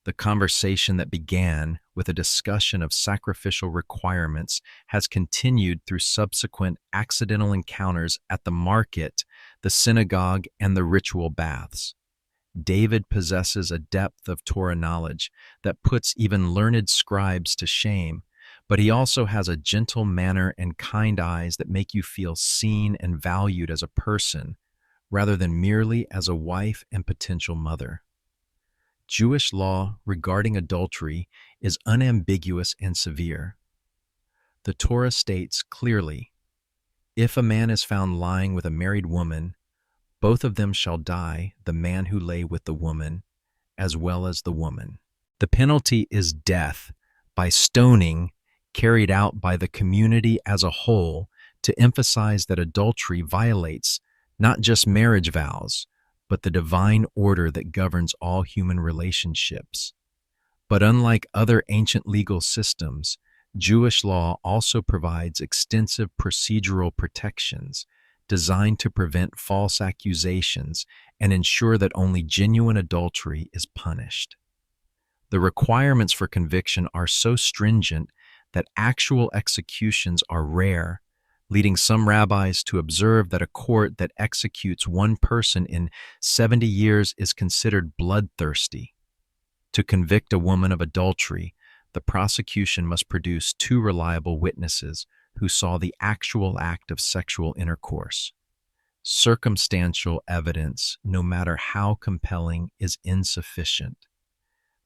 The conversation that began with a discussion of sacrificial requirements has continued through subsequent accidental encounters at the market, the synagogue, and the ritual baths. David possesses a depth of Torah knowledge that puts even learned scribes to shame, but he also has a gentle manner and kind eyes that make you feel seen and valued as a person, rather than merely as a wife and potential mother. Jewish law regarding adultery is unambiguous and severe. The Torah states clearly, "If a man is found lying with a married woman, both of them shall die, the man who lay with the woman, as well as the woman." The penalty is death by stoning, carried out by the community as a whole to emphasize that adultery violates not just marriage vows, but the divine order that governs all human relationships. But unlike other ancient legal systems, Jewish law also provides extensive procedural protections designed to prevent false accusations and ensure that only genuine adultery is punished. The requirements for conviction are so stringent that actual executions are rare, leading some rabbis to observe that a court that executes one person in 70 years is considered bloodthirsty. To convict a woman of adultery, the prosecution must produce 2 reliable witnesses who saw the actual act of sexual intercourse. Circumstantial evidence, no matter how compelling, is insufficient.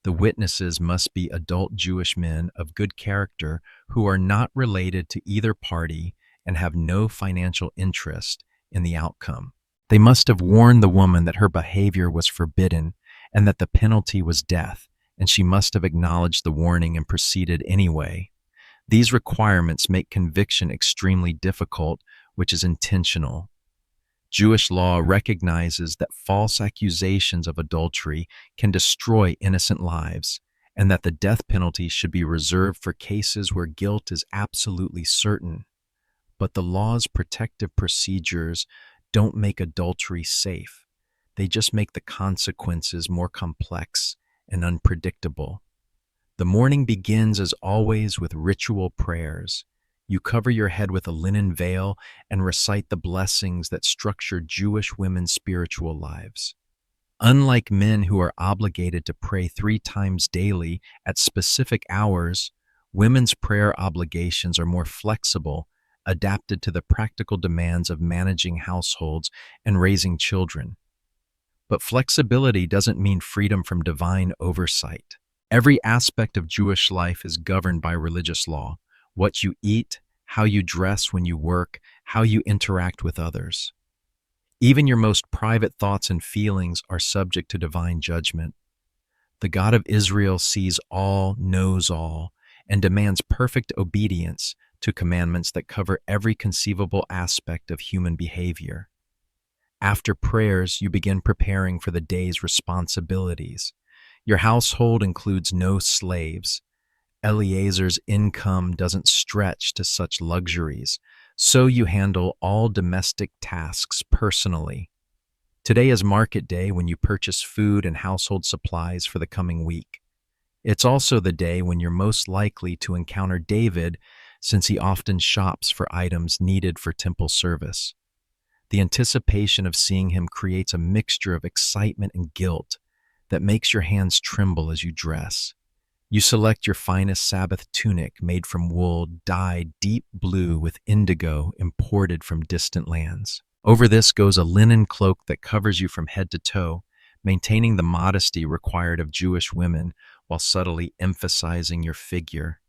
The witnesses must be adult Jewish men of good character who are not related to either party and have no financial interest in the outcome. They must have warned the woman that her behavior was forbidden and that the penalty was death, and she must have acknowledged the warning and proceeded anyway. These requirements make conviction extremely difficult, which is intentional. Jewish law recognizes that false accusations of adultery can destroy innocent lives, and that the death penalty should be reserved for cases where guilt is absolutely certain. But the law's protective procedures don't make adultery safe. They just make the consequences more complex and unpredictable. The morning begins, as always, with ritual prayers. You cover your head with a linen veil and recite the blessings that structure Jewish women's spiritual lives. Unlike men who are obligated to pray 3 times daily at specific hours, women's prayer obligations are more flexible, adapted to the practical demands of managing households and raising children. But flexibility doesn't mean freedom from divine oversight. Every aspect of Jewish life is governed by religious law: what you eat, how you dress when you work, how you interact with others. Even your most private thoughts and feelings are subject to divine judgment. The God of Israel sees all, knows all, and demands perfect obedience to commandments that cover every conceivable aspect of human behavior. After prayers, you begin preparing for the day's responsibilities. Your household includes no slaves. Eliezer's income doesn't stretch to such luxuries, so you handle all domestic tasks personally. Today is market day when you purchase food and household supplies for the coming week. It's also the day when you're most likely to encounter David, since he often shops for items needed for temple service. The anticipation of seeing him creates a mixture of excitement and guilt that makes your hands tremble as you dress. You select your finest Sabbath tunic made from wool dyed deep blue with indigo imported from distant lands. Over this goes a linen cloak that covers you from head to toe, maintaining the modesty required of Jewish women while subtly emphasizing your figure.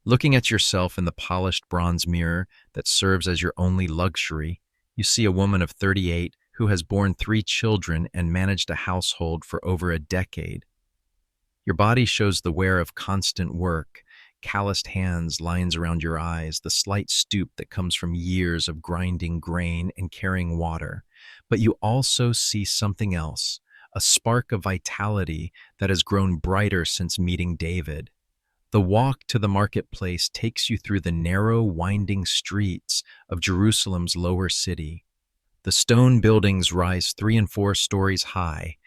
Looking at yourself in the polished bronze mirror that serves as your only luxury, you see a woman of 38 who has borne 3 children and managed a household for over a decade. Your body shows the wear of constant work, calloused hands, lines around your eyes, the slight stoop that comes from years of grinding grain and carrying water. But you also see something else, a spark of vitality that has grown brighter since meeting David. The walk to the marketplace takes you through the narrow, winding streets of Jerusalem's lower city. The stone buildings rise 3 and 4 stories high,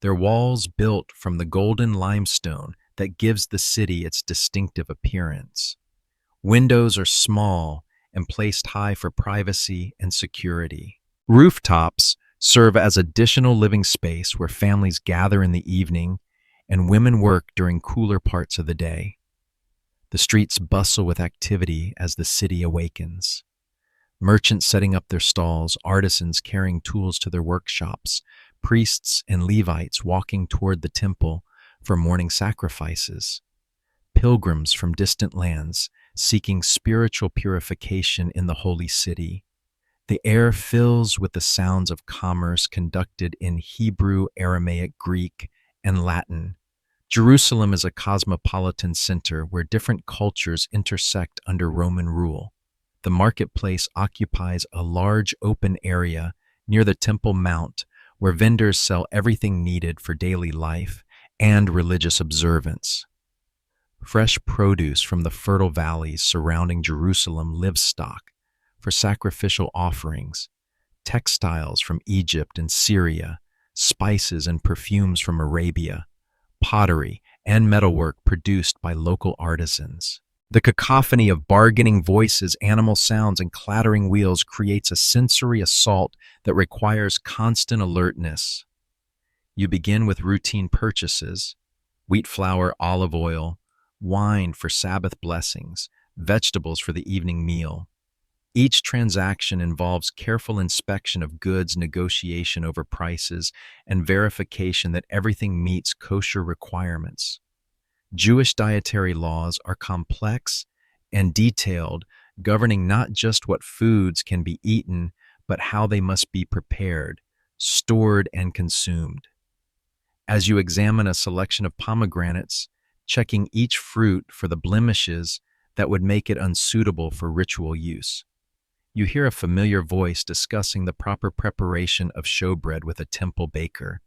their walls built from the golden limestone that gives the city its distinctive appearance. Windows are small and placed high for privacy and security. Rooftops serve as additional living space where families gather in the evening and women work during cooler parts of the day. The streets bustle with activity as the city awakens. Merchants setting up their stalls, artisans carrying tools to their workshops, priests and Levites walking toward the temple for morning sacrifices, pilgrims from distant lands seeking spiritual purification in the holy city. The air fills with the sounds of commerce conducted in Hebrew, Aramaic, Greek, and Latin. Jerusalem is a cosmopolitan center where different cultures intersect under Roman rule. The marketplace occupies a large open area near the Temple Mount where vendors sell everything needed for daily life and religious observance. Fresh produce from the fertile valleys surrounding Jerusalem, livestock for sacrificial offerings, textiles from Egypt and Syria, spices and perfumes from Arabia, pottery and metalwork produced by local artisans. The cacophony of bargaining voices, animal sounds, and clattering wheels creates a sensory assault that requires constant alertness. You begin with routine purchases: wheat flour, olive oil, wine for Sabbath blessings, vegetables for the evening meal. Each transaction involves careful inspection of goods, negotiation over prices, and verification that everything meets kosher requirements. Jewish dietary laws are complex and detailed, governing not just what foods can be eaten, but how they must be prepared, stored, and consumed. As you examine a selection of pomegranates, checking each fruit for the blemishes that would make it unsuitable for ritual use, you hear a familiar voice discussing the proper preparation of showbread with a temple baker.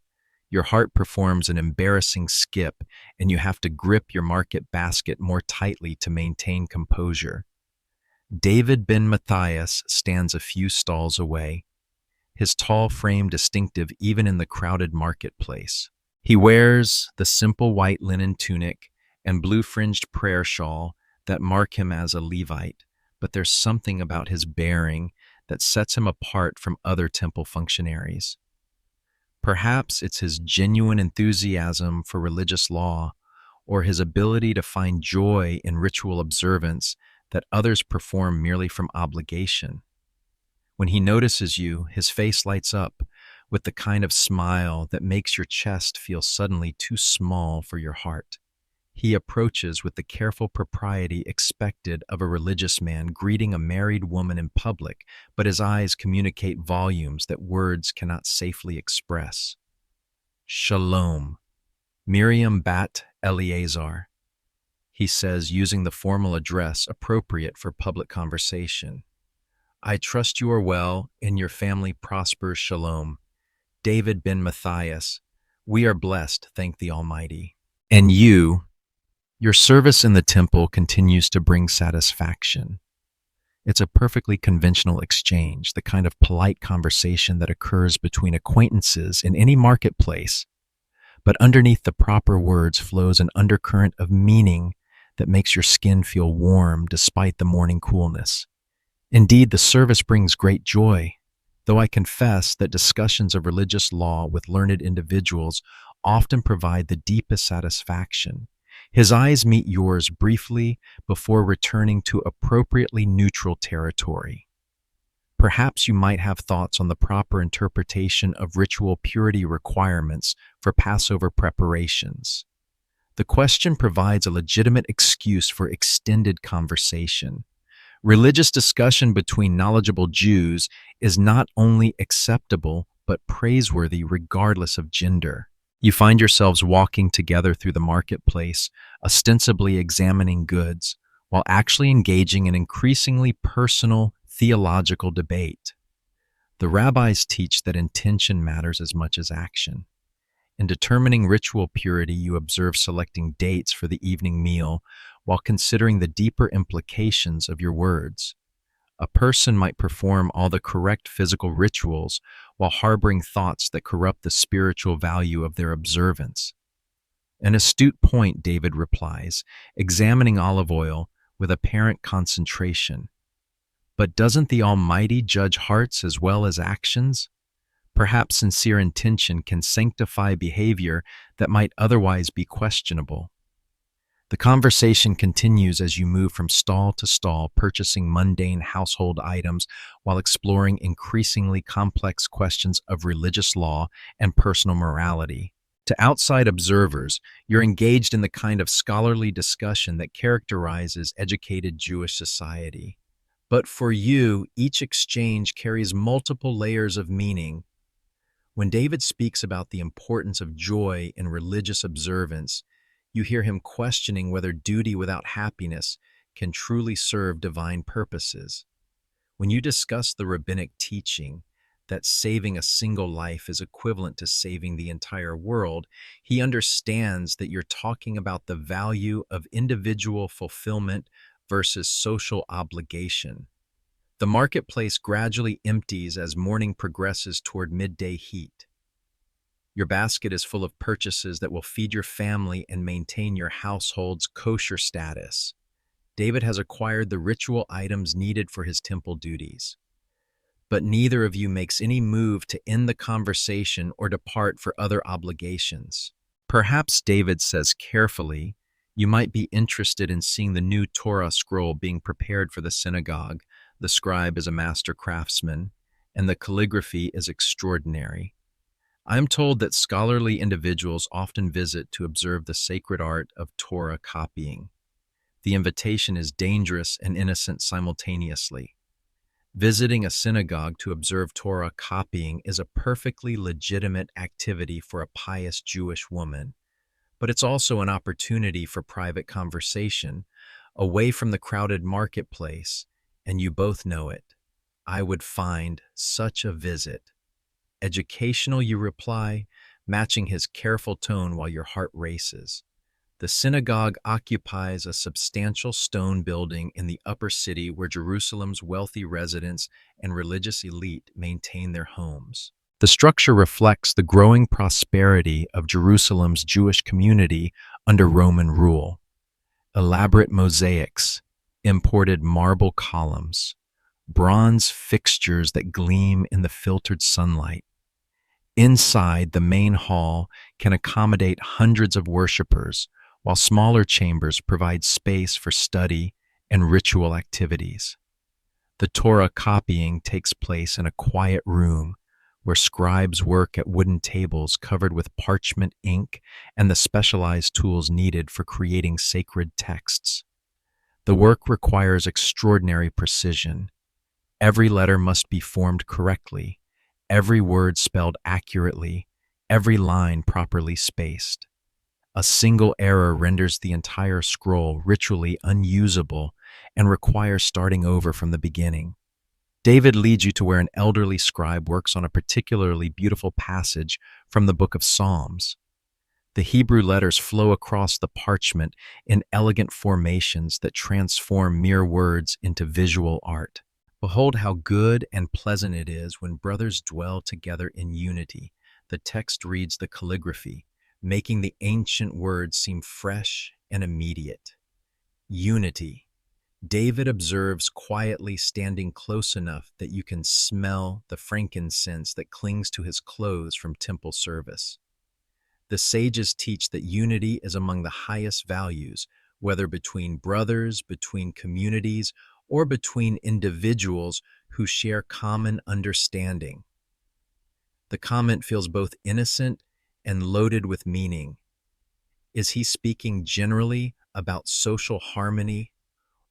Your heart performs an embarrassing skip, and you have to grip your market basket more tightly to maintain composure. David ben Matthias stands a few stalls away, his tall frame distinctive even in the crowded marketplace. He wears the simple white linen tunic and blue-fringed prayer shawl that mark him as a Levite, but there's something about his bearing that sets him apart from other temple functionaries. Perhaps it's his genuine enthusiasm for religious law or his ability to find joy in ritual observance that others perform merely from obligation. When he notices you, his face lights up with the kind of smile that makes your chest feel suddenly too small for your heart. He approaches with the careful propriety expected of a religious man greeting a married woman in public, but his eyes communicate volumes that words cannot safely express. Shalom, Miriam Bat Eleazar, he says, using the formal address appropriate for public conversation. I trust you are well and your family prospers. Shalom. David ben Matthias, we are blessed, thank the Almighty. And you, your service in the temple continues to bring satisfaction. It's a perfectly conventional exchange, the kind of polite conversation that occurs between acquaintances in any marketplace. But underneath the proper words flows an undercurrent of meaning that makes your skin feel warm despite the morning coolness. Indeed, the service brings great joy, though I confess that discussions of religious law with learned individuals often provide the deepest satisfaction. His eyes meet yours briefly before returning to appropriately neutral territory. Perhaps you might have thoughts on the proper interpretation of ritual purity requirements for Passover preparations. The question provides a legitimate excuse for extended conversation. Religious discussion between knowledgeable Jews is not only acceptable but praiseworthy regardless of gender. You find yourselves walking together through the marketplace, ostensibly examining goods, while actually engaging in increasingly personal theological debate. The rabbis teach that intention matters as much as action. In determining ritual purity, you observe selecting dates for the evening meal while considering the deeper implications of your words. A person might perform all the correct physical rituals while harboring thoughts that corrupt the spiritual value of their observance. An astute point, David replies, examining olive oil with apparent concentration. But doesn't the Almighty judge hearts as well as actions? Perhaps sincere intention can sanctify behavior that might otherwise be questionable. The conversation continues as you move from stall to stall, purchasing mundane household items while exploring increasingly complex questions of religious law and personal morality. To outside observers, you're engaged in the kind of scholarly discussion that characterizes educated Jewish society. But for you, each exchange carries multiple layers of meaning. When David speaks about the importance of joy in religious observance, you hear him questioning whether duty without happiness can truly serve divine purposes. When you discuss the rabbinic teaching that saving a single life is equivalent to saving the entire world, he understands that you're talking about the value of individual fulfillment versus social obligation. The marketplace gradually empties as morning progresses toward midday heat. Your basket is full of purchases that will feed your family and maintain your household's kosher status. David has acquired the ritual items needed for his temple duties. But neither of you makes any move to end the conversation or depart for other obligations. Perhaps David says carefully, you might be interested in seeing the new Torah scroll being prepared for the synagogue. The scribe is a master craftsman, and the calligraphy is extraordinary. I am told that scholarly individuals often visit to observe the sacred art of Torah copying. The invitation is dangerous and innocent simultaneously. Visiting a synagogue to observe Torah copying is a perfectly legitimate activity for a pious Jewish woman, but it's also an opportunity for private conversation, away from the crowded marketplace, and you both know it. I would find such a visit educational, you reply, matching his careful tone while your heart races. The synagogue occupies a substantial stone building in the upper city where Jerusalem's wealthy residents and religious elite maintain their homes. The structure reflects the growing prosperity of Jerusalem's Jewish community under Roman rule. Elaborate mosaics, imported marble columns, bronze fixtures that gleam in the filtered sunlight. Inside, the main hall can accommodate hundreds of worshipers, while smaller chambers provide space for study and ritual activities. The Torah copying takes place in a quiet room where scribes work at wooden tables covered with parchment ink and the specialized tools needed for creating sacred texts. The work requires extraordinary precision. Every letter must be formed correctly, every word spelled accurately, every line properly spaced. A single error renders the entire scroll ritually unusable and requires starting over from the beginning. David leads you to where an elderly scribe works on a particularly beautiful passage from the book of Psalms. The Hebrew letters flow across the parchment in elegant formations that transform mere words into visual art. Behold how good and pleasant it is when brothers dwell together in unity. The text reads the calligraphy, making the ancient words seem fresh and immediate. Unity. David observes quietly, standing close enough that you can smell the frankincense that clings to his clothes from temple service. The sages teach that unity is among the highest values, whether between brothers, between communities, or between individuals who share common understanding. The comment feels both innocent and loaded with meaning. Is he speaking generally about social harmony,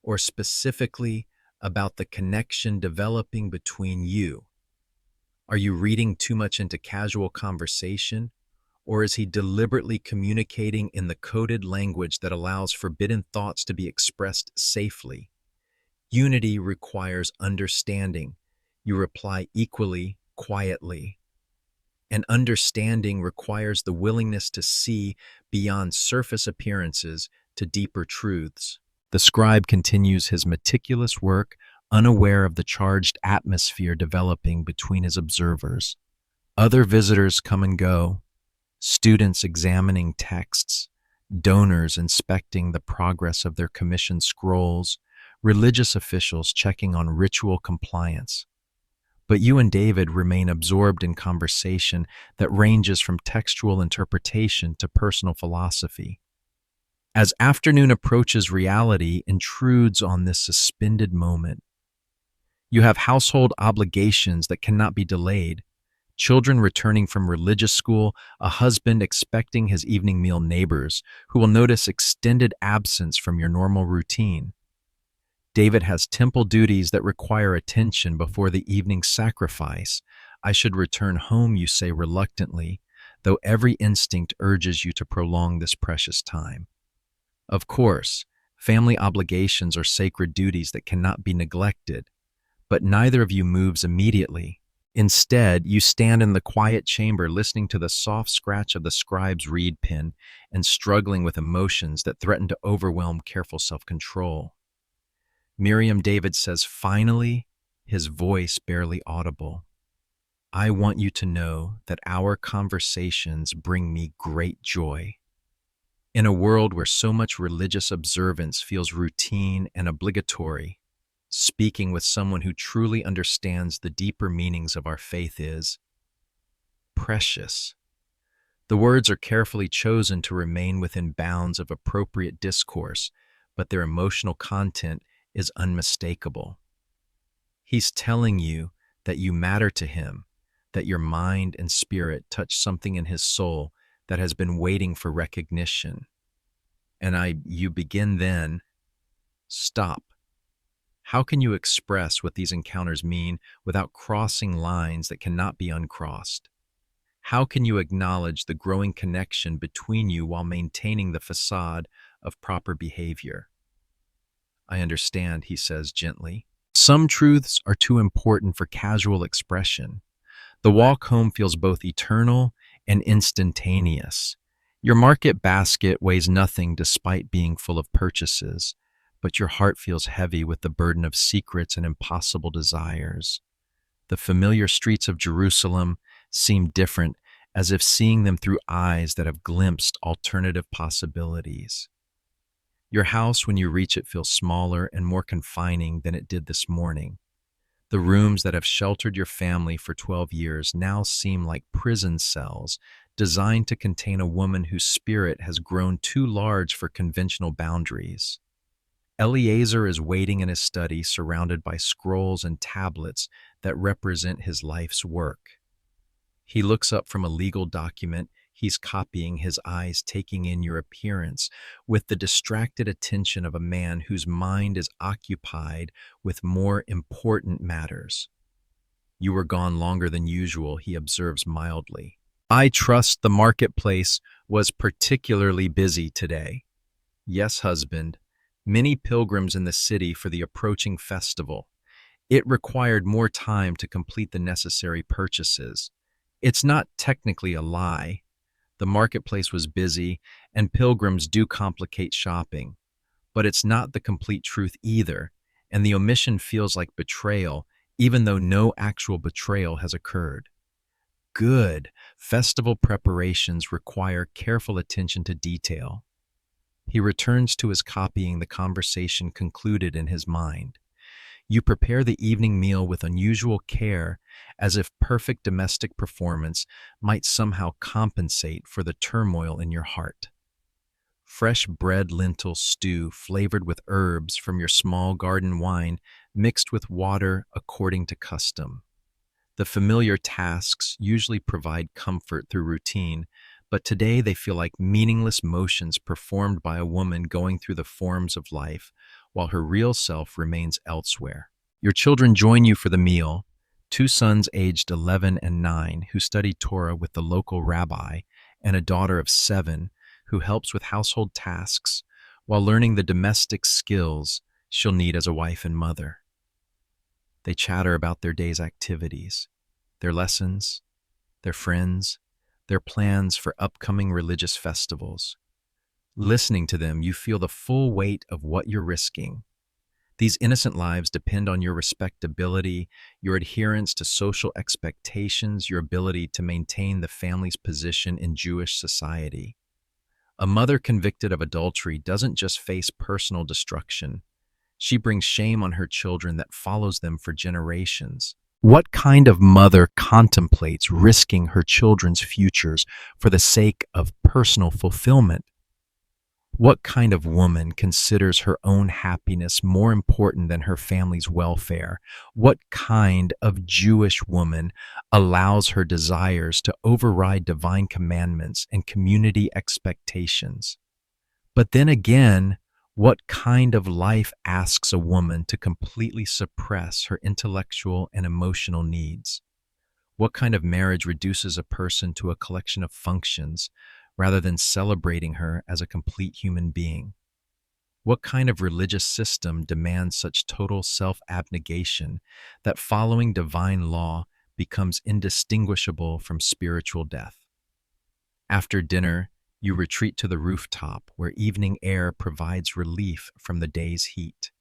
or specifically about the connection developing between you? Are you reading too much into casual conversation, or is he deliberately communicating in the coded language that allows forbidden thoughts to be expressed safely? Unity requires understanding. You reply equally, quietly. And understanding requires the willingness to see beyond surface appearances to deeper truths. The scribe continues his meticulous work, unaware of the charged atmosphere developing between his observers. Other visitors come and go, students examining texts, donors inspecting the progress of their commissioned scrolls, religious officials checking on ritual compliance. But you and David remain absorbed in conversation that ranges from textual interpretation to personal philosophy. As afternoon approaches, reality intrudes on this suspended moment. You have household obligations that cannot be delayed, children returning from religious school, a husband expecting his evening meal, neighbors who will notice extended absence from your normal routine. David has temple duties that require attention before the evening sacrifice. I should return home, you say reluctantly, though every instinct urges you to prolong this precious time. Of course, family obligations are sacred duties that cannot be neglected, but neither of you moves immediately. Instead, you stand in the quiet chamber listening to the soft scratch of the scribe's reed pen and struggling with emotions that threaten to overwhelm careful self-control. Miriam, David says finally, his voice barely audible. I want you to know that our conversations bring me great joy. In a world where so much religious observance feels routine and obligatory, speaking with someone who truly understands the deeper meanings of our faith is precious. The words are carefully chosen to remain within bounds of appropriate discourse, but their emotional content is unmistakable. He's telling you that you matter to him, that your mind and spirit touch something in his soul that has been waiting for recognition. And you begin then, stop. How can you express what these encounters mean without crossing lines that cannot be uncrossed? How can you acknowledge the growing connection between you while maintaining the facade of proper behavior? I understand, he says gently. Some truths are too important for casual expression. The walk home feels both eternal and instantaneous. Your market basket weighs nothing despite being full of purchases, but your heart feels heavy with the burden of secrets and impossible desires. The familiar streets of Jerusalem seem different, as if seeing them through eyes that have glimpsed alternative possibilities. Your house, when you reach it, feels smaller and more confining than it did this morning. The rooms that have sheltered your family for 12 years now seem like prison cells designed to contain a woman whose spirit has grown too large for conventional boundaries. Eliezer is waiting in his study, surrounded by scrolls and tablets that represent his life's work. He looks up from a legal document. He's copying, his eyes taking in your appearance with the distracted attention of a man whose mind is occupied with more important matters. You were gone longer than usual, he observes mildly. I trust the marketplace was particularly busy today. Yes, husband. Many pilgrims in the city for the approaching festival. It required more time to complete the necessary purchases. It's not technically a lie. The marketplace was busy, and pilgrims do complicate shopping. But it's not the complete truth either, and the omission feels like betrayal, even though no actual betrayal has occurred. Good. Festival preparations require careful attention to detail. He returns to his copying, the conversation concluded in his mind. You prepare the evening meal with unusual care, as if perfect domestic performance might somehow compensate for the turmoil in your heart. Fresh bread lentil stew flavored with herbs from your small garden wine mixed with water according to custom. The familiar tasks usually provide comfort through routine, but today they feel like meaningless motions performed by a woman going through the forms of life while her real self remains elsewhere. Your children join you for the meal, two sons aged 11 and 9 who study Torah with the local rabbi, and a daughter of 7 who helps with household tasks while learning the domestic skills she'll need as a wife and mother. They chatter about their day's activities, their lessons, their friends, their plans for upcoming religious festivals. Listening to them, you feel the full weight of what you're risking. These innocent lives depend on your respectability, your adherence to social expectations, your ability to maintain the family's position in Jewish society. A mother convicted of adultery doesn't just face personal destruction. She brings shame on her children that follows them for generations. What kind of mother contemplates risking her children's futures for the sake of personal fulfillment? What kind of woman considers her own happiness more important than her family's welfare? What kind of Jewish woman allows her desires to override divine commandments and community expectations? But then again, what kind of life asks a woman to completely suppress her intellectual and emotional needs? What kind of marriage reduces a person to a collection of functions rather than celebrating her as a complete human being? What kind of religious system demands such total self-abnegation that following divine law becomes indistinguishable from spiritual death? After dinner, you retreat to the rooftop where evening air provides relief from the day's heat.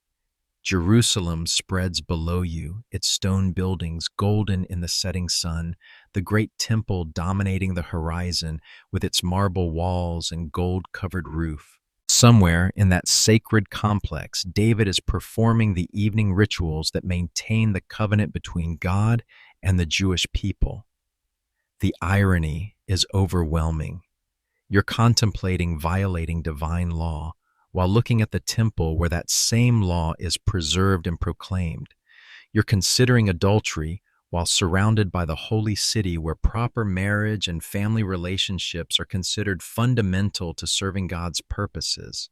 Jerusalem spreads below you, its stone buildings golden in the setting sun, the great temple dominating the horizon with its marble walls and gold-covered roof. Somewhere in that sacred complex, David is performing the evening rituals that maintain the covenant between God and the Jewish people. The irony is overwhelming. You're contemplating violating divine law while looking at the temple where that same law is preserved and proclaimed. You're considering adultery while surrounded by the holy city where proper marriage and family relationships are considered fundamental to serving God's purposes.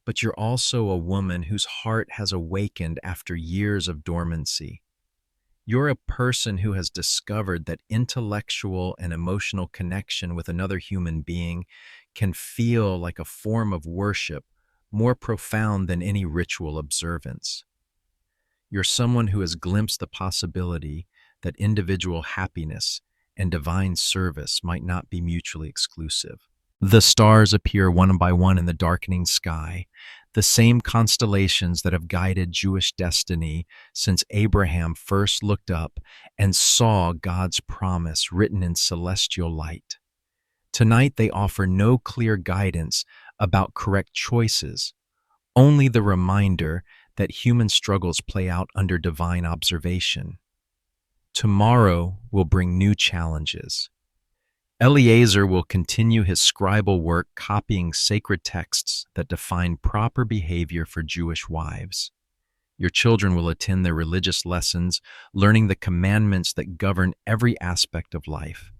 But you're also a woman whose heart has awakened after years of dormancy. You're a person who has discovered that intellectual and emotional connection with another human being can feel like a form of worship more profound than any ritual observance. You're someone who has glimpsed the possibility that individual happiness and divine service might not be mutually exclusive. The stars appear one by one in the darkening sky, the same constellations that have guided Jewish destiny since Abraham first looked up and saw God's promise written in celestial light. Tonight they offer no clear guidance about correct choices, only the reminder that human struggles play out under divine observation. Tomorrow will bring new challenges. Eliezer will continue his scribal work copying sacred texts that define proper behavior for Jewish wives. Your children will attend their religious lessons, learning the commandments that govern every aspect of life.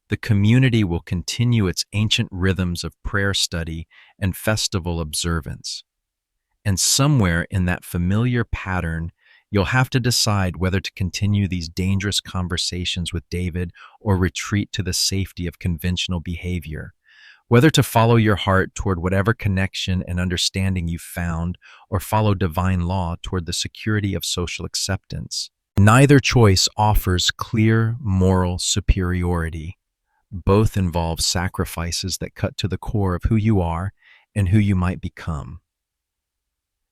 The community will continue its ancient rhythms of prayer study and festival observance. And somewhere in that familiar pattern, you'll have to decide whether to continue these dangerous conversations with David or retreat to the safety of conventional behavior. Whether to follow your heart toward whatever connection and understanding you've found, or follow divine law toward the security of social acceptance. Neither choice offers clear moral superiority. Both involve sacrifices that cut to the core of who you are and who you might become.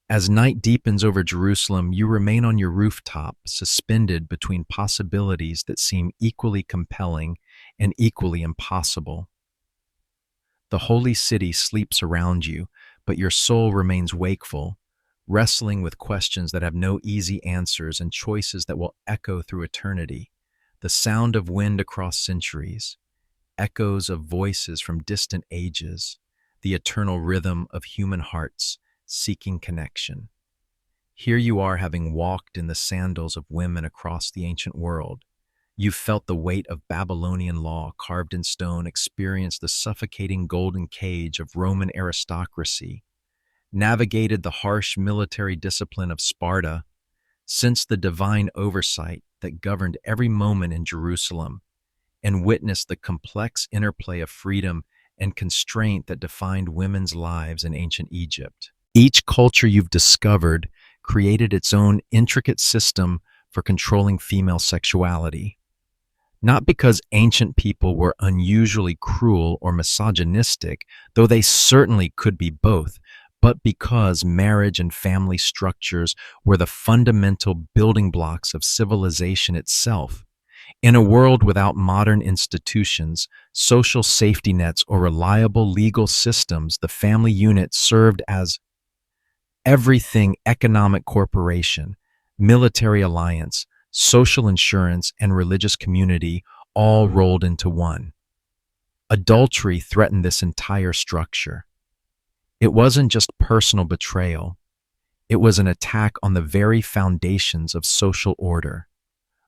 As night deepens over Jerusalem, you remain on your rooftop, suspended between possibilities that seem equally compelling and equally impossible. The holy city sleeps around you, but your soul remains wakeful, wrestling with questions that have no easy answers and choices that will echo through eternity. The sound of wind across centuries, echoes of voices from distant ages, the eternal rhythm of human hearts seeking connection. Here you are, having walked in the sandals of women across the ancient world. You've felt the weight of Babylonian law carved in stone, experienced the suffocating golden cage of Roman aristocracy, navigated the harsh military discipline of Sparta, sensed the divine oversight that governed every moment in Jerusalem, and witnessed the complex interplay of freedom and constraint that defined women's lives in ancient Egypt. Each culture you've discovered created its own intricate system for controlling female sexuality. Not because ancient people were unusually cruel or misogynistic, though they certainly could be both, but because marriage and family structures were the fundamental building blocks of civilization itself. In a world without modern institutions, social safety nets, or reliable legal systems, the family unit served as everything: economic corporation, military alliance, social insurance, and religious community, all rolled into one. Adultery threatened this entire structure. It wasn't just personal betrayal. It was an attack on the very foundations of social order.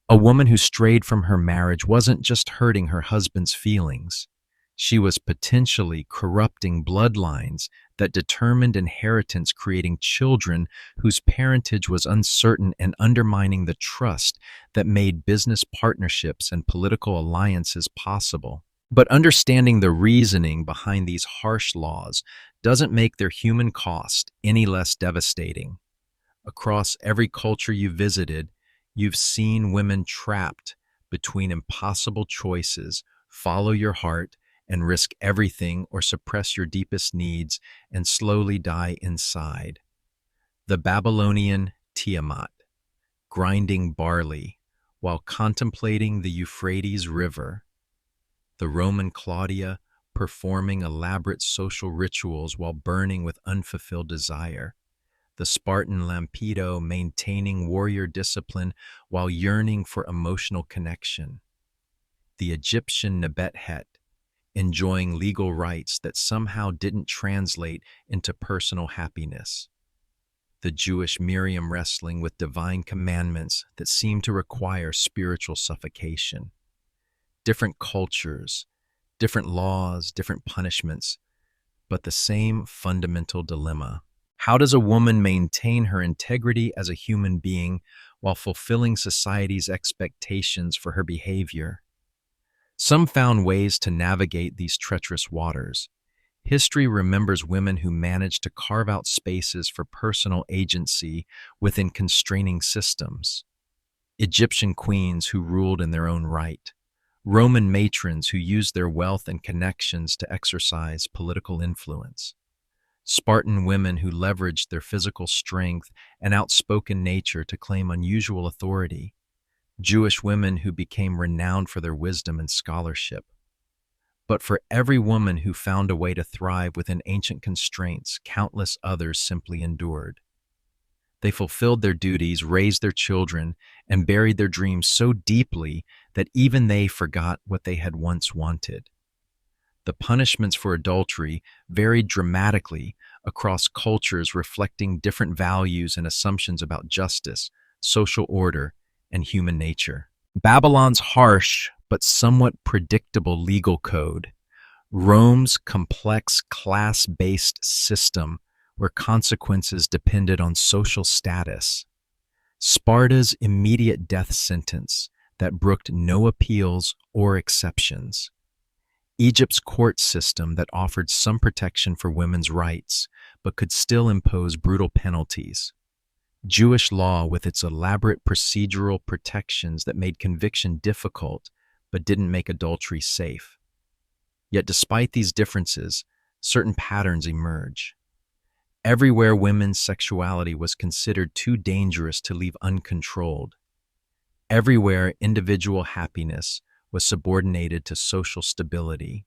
A woman who strayed from her marriage wasn't just hurting her husband's feelings. She was potentially corrupting bloodlines that determined inheritance, creating children whose parentage was uncertain and undermining the trust that made business partnerships and political alliances possible. But understanding the reasoning behind these harsh laws doesn't make their human cost any less devastating. Across every culture you visited, you've seen women trapped between impossible choices: follow your heart and risk everything, or suppress your deepest needs and slowly die inside. The Babylonian Tiamat, grinding barley while contemplating the Euphrates River. The Roman Claudia, performing elaborate social rituals while burning with unfulfilled desire. The Spartan Lampedo, maintaining warrior discipline while yearning for emotional connection. The Egyptian Nebet-Het, enjoying legal rights that somehow didn't translate into personal happiness. The Jewish Miriam, wrestling with divine commandments that seemed to require spiritual suffocation. Different cultures, different laws, different punishments, but the same fundamental dilemma. How does a woman maintain her integrity as a human being while fulfilling society's expectations for her behavior? Some found ways to navigate these treacherous waters. History remembers women who managed to carve out spaces for personal agency within constraining systems. Egyptian queens who ruled in their own right. Roman matrons who used their wealth and connections to exercise political influence. Spartan women who leveraged their physical strength and outspoken nature to claim unusual authority. Jewish women who became renowned for their wisdom and scholarship. But for every woman who found a way to thrive within ancient constraints, countless others simply endured. They fulfilled their duties, raised their children, and buried their dreams so deeply that even they forgot what they had once wanted. The punishments for adultery varied dramatically across cultures, reflecting different values and assumptions about justice, social order, and human nature. Babylon's harsh but somewhat predictable legal code, Rome's complex class-based system where consequences depended on social status, Sparta's immediate death sentence that brooked no appeals or exceptions, Egypt's court system that offered some protection for women's rights but could still impose brutal penalties, Jewish law with its elaborate procedural protections that made conviction difficult but didn't make adultery safe. Yet despite these differences, certain patterns emerge. Everywhere women's sexuality was considered too dangerous to leave uncontrolled. Everywhere individual happiness was subordinated to social stability.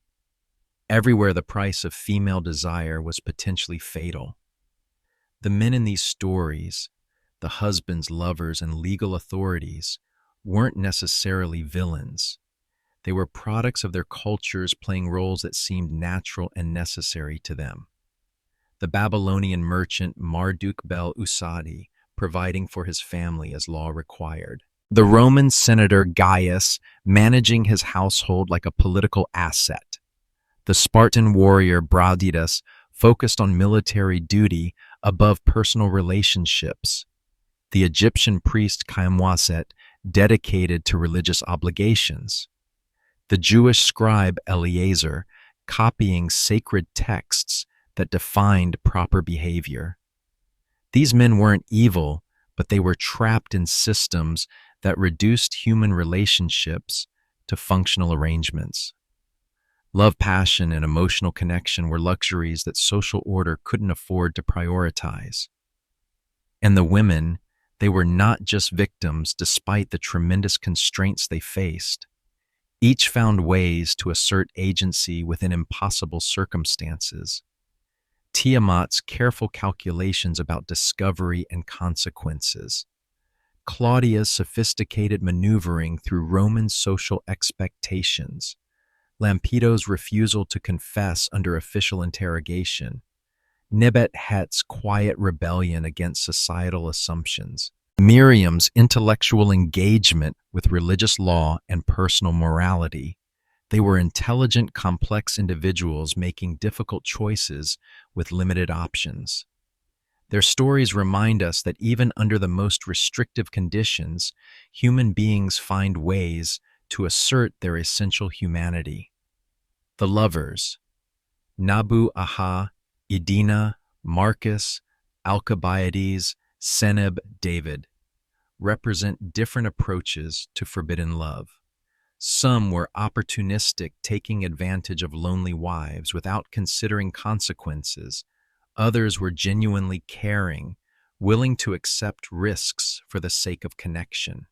Everywhere the price of female desire was potentially fatal. The men in these stories, the husbands, lovers, and legal authorities, weren't necessarily villains. They were products of their cultures playing roles that seemed natural and necessary to them. The Babylonian merchant Marduk Bel-Usadi providing for his family as law required. The Roman senator Gaius managing his household like a political asset. The Spartan warrior Brasidas focused on military duty above personal relationships. The Egyptian priest Khammwaset dedicated to religious obligations. The Jewish scribe Eliezer copying sacred texts that defined proper behavior. These men weren't evil, but they were trapped in systems that reduced human relationships to functional arrangements. Love, passion, and emotional connection were luxuries that social order couldn't afford to prioritize. And the women, they were not just victims despite the tremendous constraints they faced. Each found ways to assert agency within impossible circumstances. Tiamat's careful calculations about discovery and consequences. Claudia's sophisticated maneuvering through Roman social expectations. Lampedo's refusal to confess under official interrogation. Nebet-Het's quiet rebellion against societal assumptions. Miriam's intellectual engagement with religious law and personal morality. They were intelligent, complex individuals making difficult choices with limited options. Their stories remind us that even under the most restrictive conditions, human beings find ways to assert their essential humanity. The lovers, Nabu-Aha, Edina, Marcus, Alcibiades, Seneb, David, represent different approaches to forbidden love. Some were opportunistic, taking advantage of lonely wives without considering consequences. Others were genuinely caring, willing to accept risks for the sake of connection.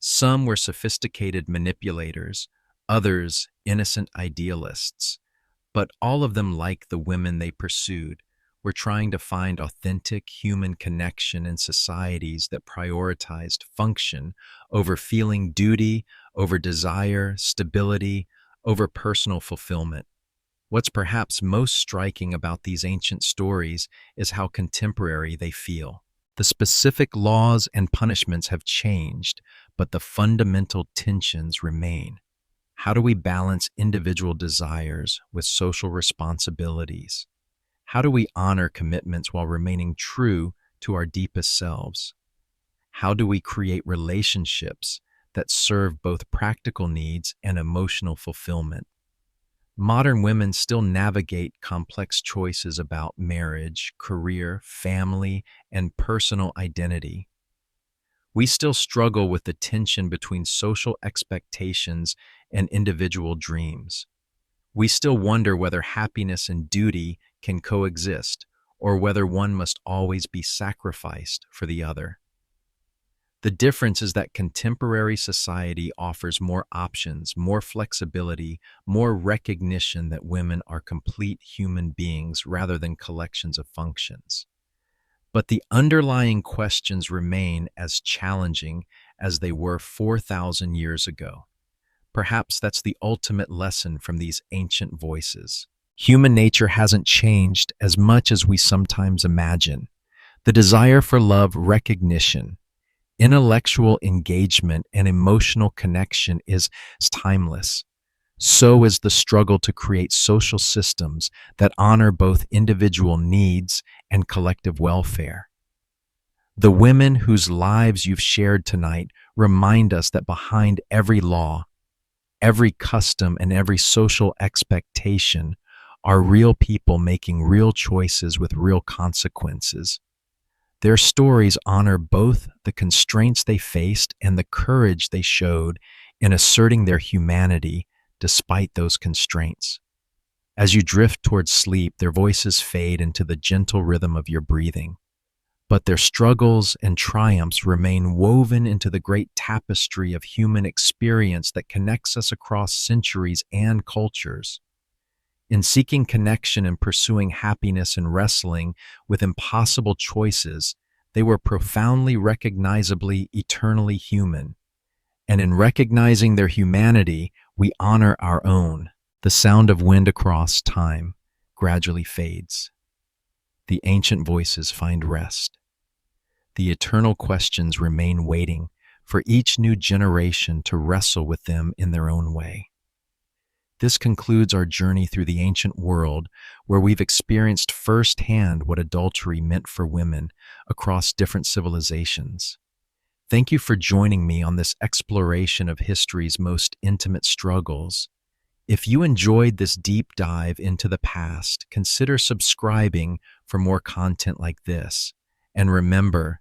Some were sophisticated manipulators, others innocent idealists. But all of them, like the women they pursued, were trying to find authentic human connection in societies that prioritized function over feeling duty, over desire, stability, over personal fulfillment. What's perhaps most striking about these ancient stories is how contemporary they feel. The specific laws and punishments have changed, but the fundamental tensions remain. How do we balance individual desires with social responsibilities? How do we honor commitments while remaining true to our deepest selves? How do we create relationships that serve both practical needs and emotional fulfillment? Modern women still navigate complex choices about marriage, career, family, and personal identity. We still struggle with the tension between social expectations and individual dreams. We still wonder whether happiness and duty can coexist, or whether one must always be sacrificed for the other. The difference is that contemporary society offers more options, more flexibility, more recognition that women are complete human beings rather than collections of functions. But the underlying questions remain as challenging as they were 4,000 years ago. Perhaps that's the ultimate lesson from these ancient voices. Human nature hasn't changed as much as we sometimes imagine. The desire for love, recognition, intellectual engagement, and emotional connection is timeless. So is the struggle to create social systems that honor both individual needs and collective welfare. The women whose lives you've shared tonight remind us that behind every law, every custom, and every social expectation are real people making real choices with real consequences. Their stories honor both the constraints they faced and the courage they showed in asserting their humanity despite those constraints. As you drift towards sleep, their voices fade into the gentle rhythm of your breathing, but their struggles and triumphs remain woven into the great tapestry of human experience that connects us across centuries and cultures. In seeking connection and pursuing happiness and wrestling with impossible choices, they were profoundly, recognizably, eternally human. And in recognizing their humanity, we honor our own. The sound of wind across time gradually fades. The ancient voices find rest. The eternal questions remain waiting for each new generation to wrestle with them in their own way. This concludes our journey through the ancient world, where we've experienced firsthand what adultery meant for women across different civilizations. Thank you for joining me on this exploration of history's most intimate struggles. If you enjoyed this deep dive into the past, consider subscribing for more content like this. And remember,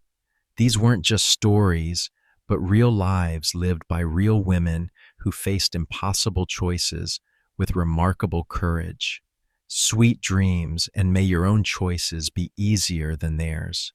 these weren't just stories, but real lives lived by real women who faced impossible choices with remarkable courage. Sweet dreams, and may your own choices be easier than theirs.